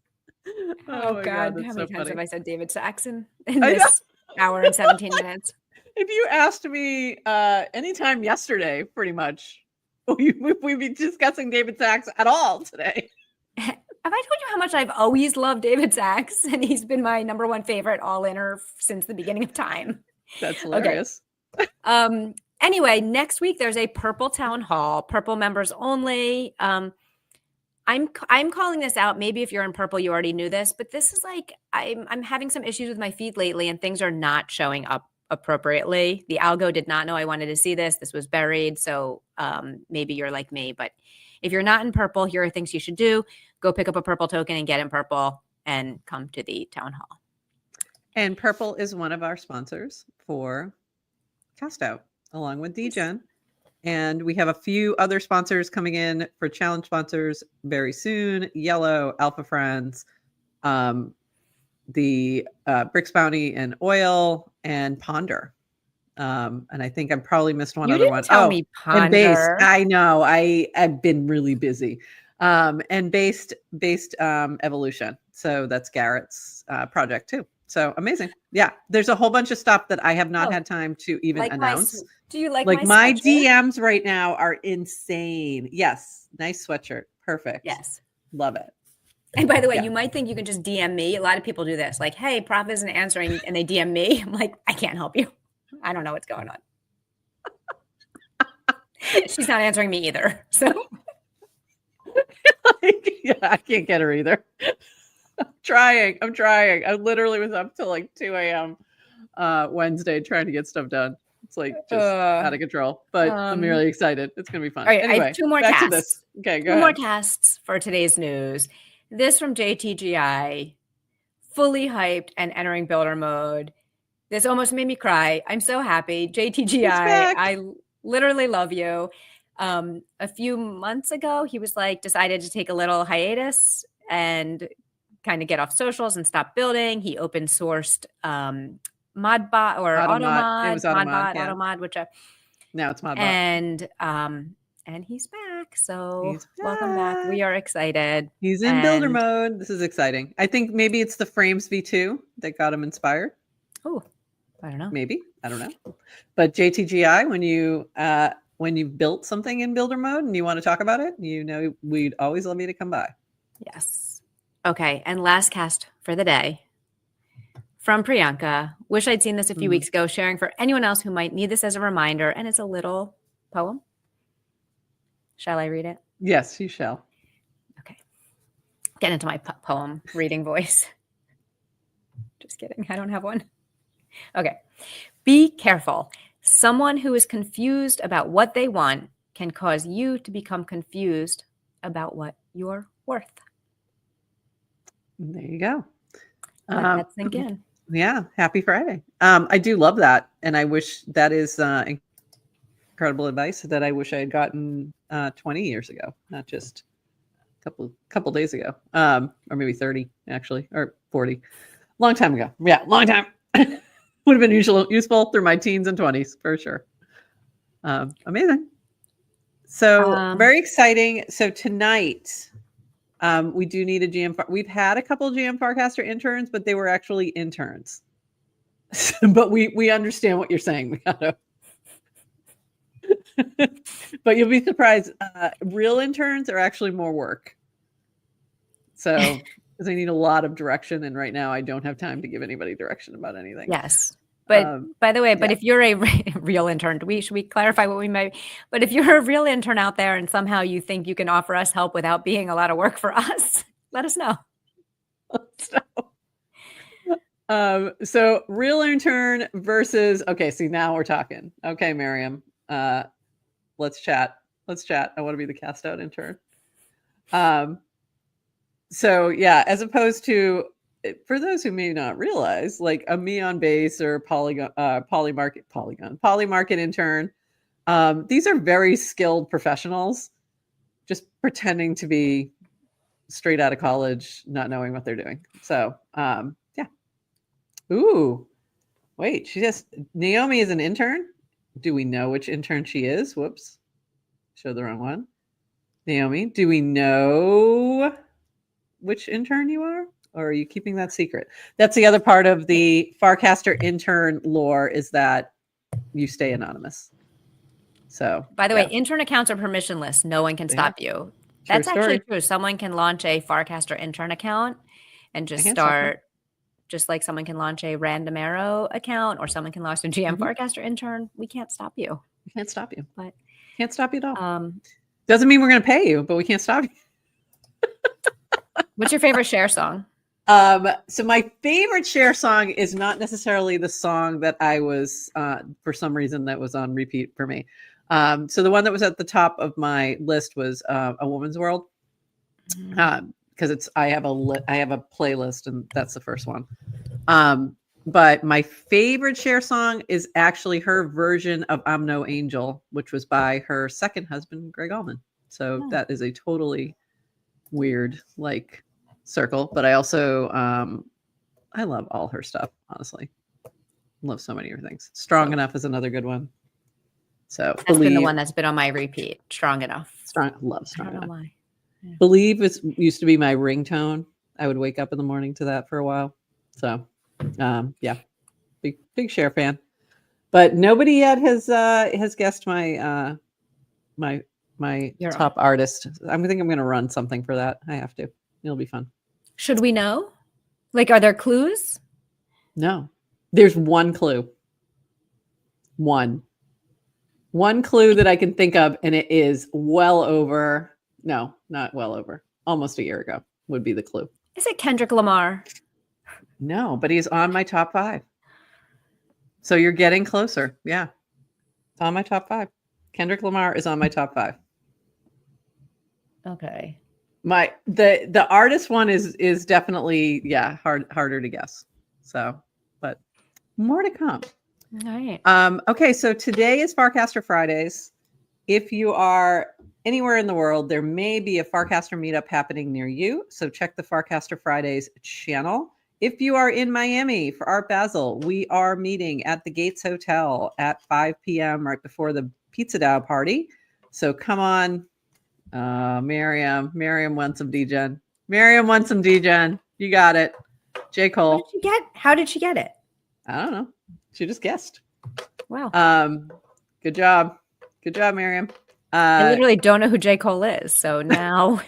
Oh God. How many times have I said David Sachs in this hour and 17 minutes? If you asked me anytime yesterday, pretty much, we'd be discussing David Sachs at all today. Have I told you how much I've always loved David Sachs? And he's been my number 1 favorite all-inner since the beginning of time. That's hilarious. Okay. Anyway, next week there's a Purple Town Hall, Purple members only. I'm calling this out. Maybe if you're in Purple, you already knew this, but this is like I'm having some issues with my feed lately, and things are not showing up appropriately. The algo did not know I wanted to see this. This was buried, so maybe you're like me. But if you're not in Purple, here are things you should do. Go pick up a Purple token and get in Purple and come to the town hall. And Purple is one of our sponsors for Cast Out, along with DGen. And we have a few other sponsors coming in for challenge sponsors very soon. Yellow, Alpha Friends, the Bricks Bounty and Oil, and Ponder. And I think I'm probably missed one other one. Tell me Ponder. And Based. I know. I've been really busy. And Based Evolution. So that's Garrett's project too. So amazing. Yeah. There's a whole bunch of stuff that I have not had time to even announce. Do you like my DMs right now are insane. Yes. Nice sweatshirt. Perfect. Yes. Love it. And by the way, you might think you can just DM me. A lot of people do this. Like, hey, Prof isn't answering, and they DM me. I'm like, I can't help you. I don't know what's going on. She's not answering me either. So yeah, I can't get her either. I'm trying. I literally was up till like 2 a.m. Wednesday trying to get stuff done. It's like just out of control, but I'm really excited. It's going to be fun. All right, anyway, I have 2 more back casts. to this. Okay, go ahead. 2 more casts for today's news. This from JTGI, fully hyped and entering builder mode. This almost made me cry. I'm so happy. JTGI, I literally love you. A few months ago, he was like, decided to take a little hiatus and kind of get off socials and stop building. He open sourced Modbot or Automod. It was Automod, Automod, which now it's Modbot. and he's back. back. So welcome back. We are excited. He's in builder mode. This is exciting. I think maybe it's the Frames V2 that got him inspired. Oh, I don't know. Maybe. I don't know. But JTGI, when you've built something in builder mode and you want to talk about it, we'd always love you to come by. Yes. Okay. And last cast for the day from Priyanka. Wish I'd seen this a few weeks ago, sharing for anyone else who might need this as a reminder. And it's a little poem. Shall I read it? Yes, you shall. Okay. Get into my poem reading voice. Just kidding. I don't have one. Okay. Be careful. Someone who is confused about what they want can cause you to become confused about what you're worth. There you go. Let that sink in. Yeah. Happy Friday. I do love that. And I wish that is incredible advice that I wish I had gotten 20 years ago, not just a couple days ago. Or maybe 30 actually, or 40. Long time ago. Yeah, long time. Would have been useful through my teens and 20s for sure. Amazing. So very exciting. So tonight, we do need a GM. We've had a couple of GM Farcaster interns, but they were actually interns. But we understand what you're saying, Mikado. But you'll be surprised. Real interns are actually more work. So because I need a lot of direction, and right now I don't have time to give anybody direction about anything. Yes. But by the way, but if you're a real intern, should we clarify what we might? But if you're a real intern out there and somehow you think you can offer us help without being a lot of work for us, let us know. So real intern versus see, now we're talking. Okay, Miriam. Let's chat. I want to be the cast out intern. So yeah, as opposed to, for those who may not realize, like a me on base or polymarket intern, these are very skilled professionals just pretending to be straight out of college, not knowing what they're doing. So yeah. Ooh, wait, Naomi is an intern. Do we know which intern she is? Whoops, showed the wrong one. Naomi, do we know which intern you are? Or are you keeping that secret? That's the other part of the Farcaster intern lore, is that you stay anonymous. So, by the way, intern accounts are permissionless. No one can stop you. That's actually true. Someone can launch a Farcaster intern account and just start, just like someone can launch a random arrow account, or someone can launch a GM Farcaster intern. We can't stop you. We can't stop you. But can't stop you at all. Doesn't mean we're going to pay you, but we can't stop you. What's your favorite share song? So my favorite share song is not necessarily the song that I was, for some reason, that was on repeat for me. So the one that was at the top of my list was A Woman's World, because I have a playlist, and that's the first one. But my favorite share song is actually her version of I'm No Angel, which was by her second husband, Greg Allman. So that is a totally weird circle, but I also I love all her stuff, honestly. Love so many of her things. Strong Enough is another good one. So that's been the one that's been on my repeat. Strong Enough. Love Strong Enough. Why. Yeah. Believe used to be my ringtone. I would wake up in the morning to that for a while. So yeah, big Cher fan. But nobody yet has guessed my top artist. I think I'm going to run something for that. I have to. It'll be fun. Should we know? Are there clues? No. There's one clue. One clue that I can think of, and it is not well over. Almost a year ago would be the clue. Is it Kendrick Lamar? No, but he's on my top 5. So you're getting closer. Yeah. It's on my top 5. Kendrick Lamar is on my top 5. Okay. The artist one is definitely harder to guess. So, but more to come. All right. Okay, so today is Farcaster Fridays. If you are anywhere in the world, there may be a Farcaster meetup happening near you. So check the Farcaster Fridays channel. If you are in Miami for Art Basel, we are meeting at the Gates Hotel at 5 p.m. right before the Pizza Dow party. So come on, Miriam wants some degen. Miriam wants some degen. You got it. J. Cole. How did she get it? I don't know. She just guessed. Wow. Good job. Good job, Miriam. I literally don't know who J. Cole is. So now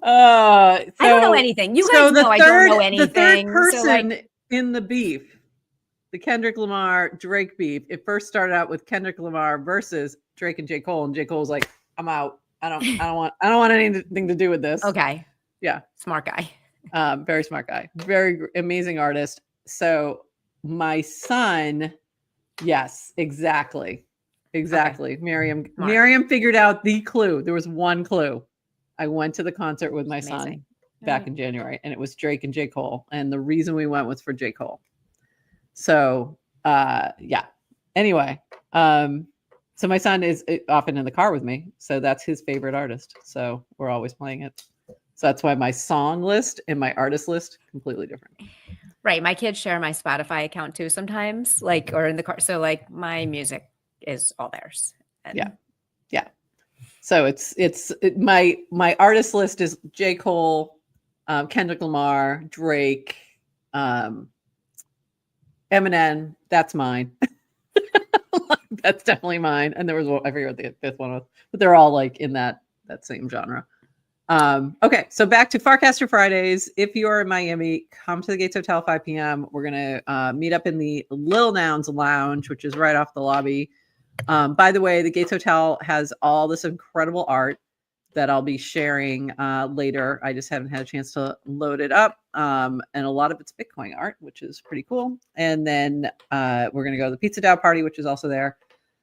I don't know anything. You guys know I don't know anything. The third person in the beef, the Kendrick Lamar Drake beef, it first started out with Kendrick Lamar versus Drake and J. Cole, and J. Cole's like, I'm out. I don't want anything to do with this. Okay. Yeah. Smart guy. Very smart guy. Very amazing artist. So my son, yes, exactly. Okay. Miriam figured out the clue. There was one clue. I went to the concert with my son back in January, and it was Drake and J. Cole. And the reason we went was for J. Cole. So, yeah. Anyway, so my son is often in the car with me. So that's his favorite artist. So we're always playing it. So that's why my song list and my artist list completely different. Right. My kids share my Spotify account too sometimes, or in the car. So my music is all theirs. And yeah. So my artist list is J. Cole, Kendrick Lamar, Drake, Eminem. That's mine. That's definitely mine. And there was I forget what the fifth one was, but they're all in that same genre. Okay, so back to Farcaster Fridays. If you are in Miami, come to the Gates Hotel 5 p.m. We're gonna meet up in the Little Nouns Lounge, which is right off the lobby. By the way, the Gates Hotel has all this incredible art that I'll be sharing later. I just haven't had a chance to load it up. And a lot of it's Bitcoin art, which is pretty cool. And then we're gonna go to the Pizza Dow party, which is also there.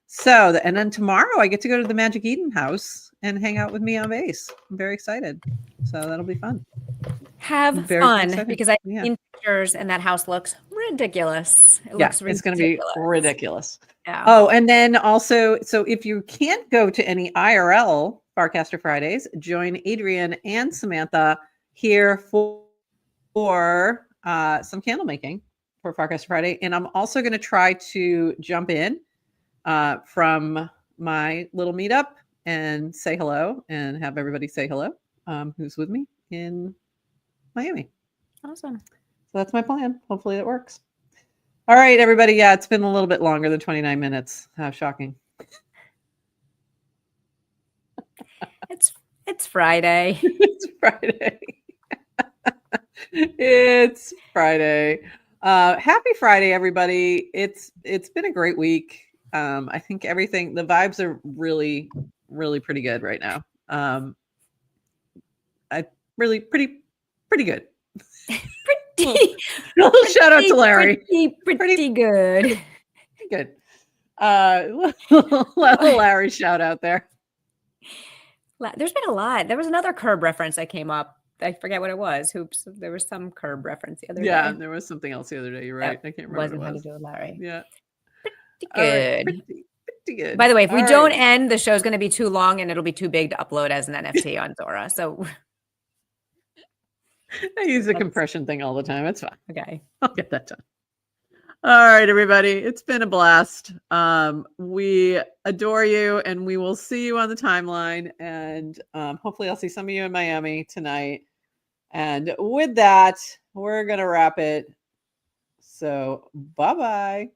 So, and then tomorrow I get to go to the Magic Eden house and hang out with me on bass. I'm very excited. So that'll be fun. Have fun because I've seen pictures and that house looks ridiculous. It's going to be ridiculous. Yeah. Oh, and then also, so if you can't go to any IRL Farcaster Fridays, join Adrian and Samantha here for some candle making for Farcaster Friday. And I'm also going to try to jump in from my little meetup and say hello and have everybody say hello who's with me in Miami. Awesome. So that's my plan. Hopefully it works. All right, everybody. Yeah, it's been a little bit longer than 29 minutes. How shocking. It's Friday. It's Friday. It's Friday. Happy Friday, everybody. It's been a great week. I think the vibes are really, really pretty good right now. Pretty good. Little shout out to Larry. Pretty good. Good. Little Larry shout out there. There's been a lot. There was another Curb reference that came up. I forget what it was. Hoops. There was some Curb reference the other day. Yeah, there was something else the other day. You're right. I can't remember. Wasn't how to do with Larry. Yeah. Pretty good. Right, pretty good. By the way, if we don't end, the show's going to be too long and it'll be too big to upload as an NFT on Zora. So I use the compression thing all the time. It's fine. Okay. I'll get that done. All right, everybody. It's been a blast. We adore you and we will see you on the timeline. And hopefully I'll see some of you in Miami tonight. And with that, we're going to wrap it. So bye-bye.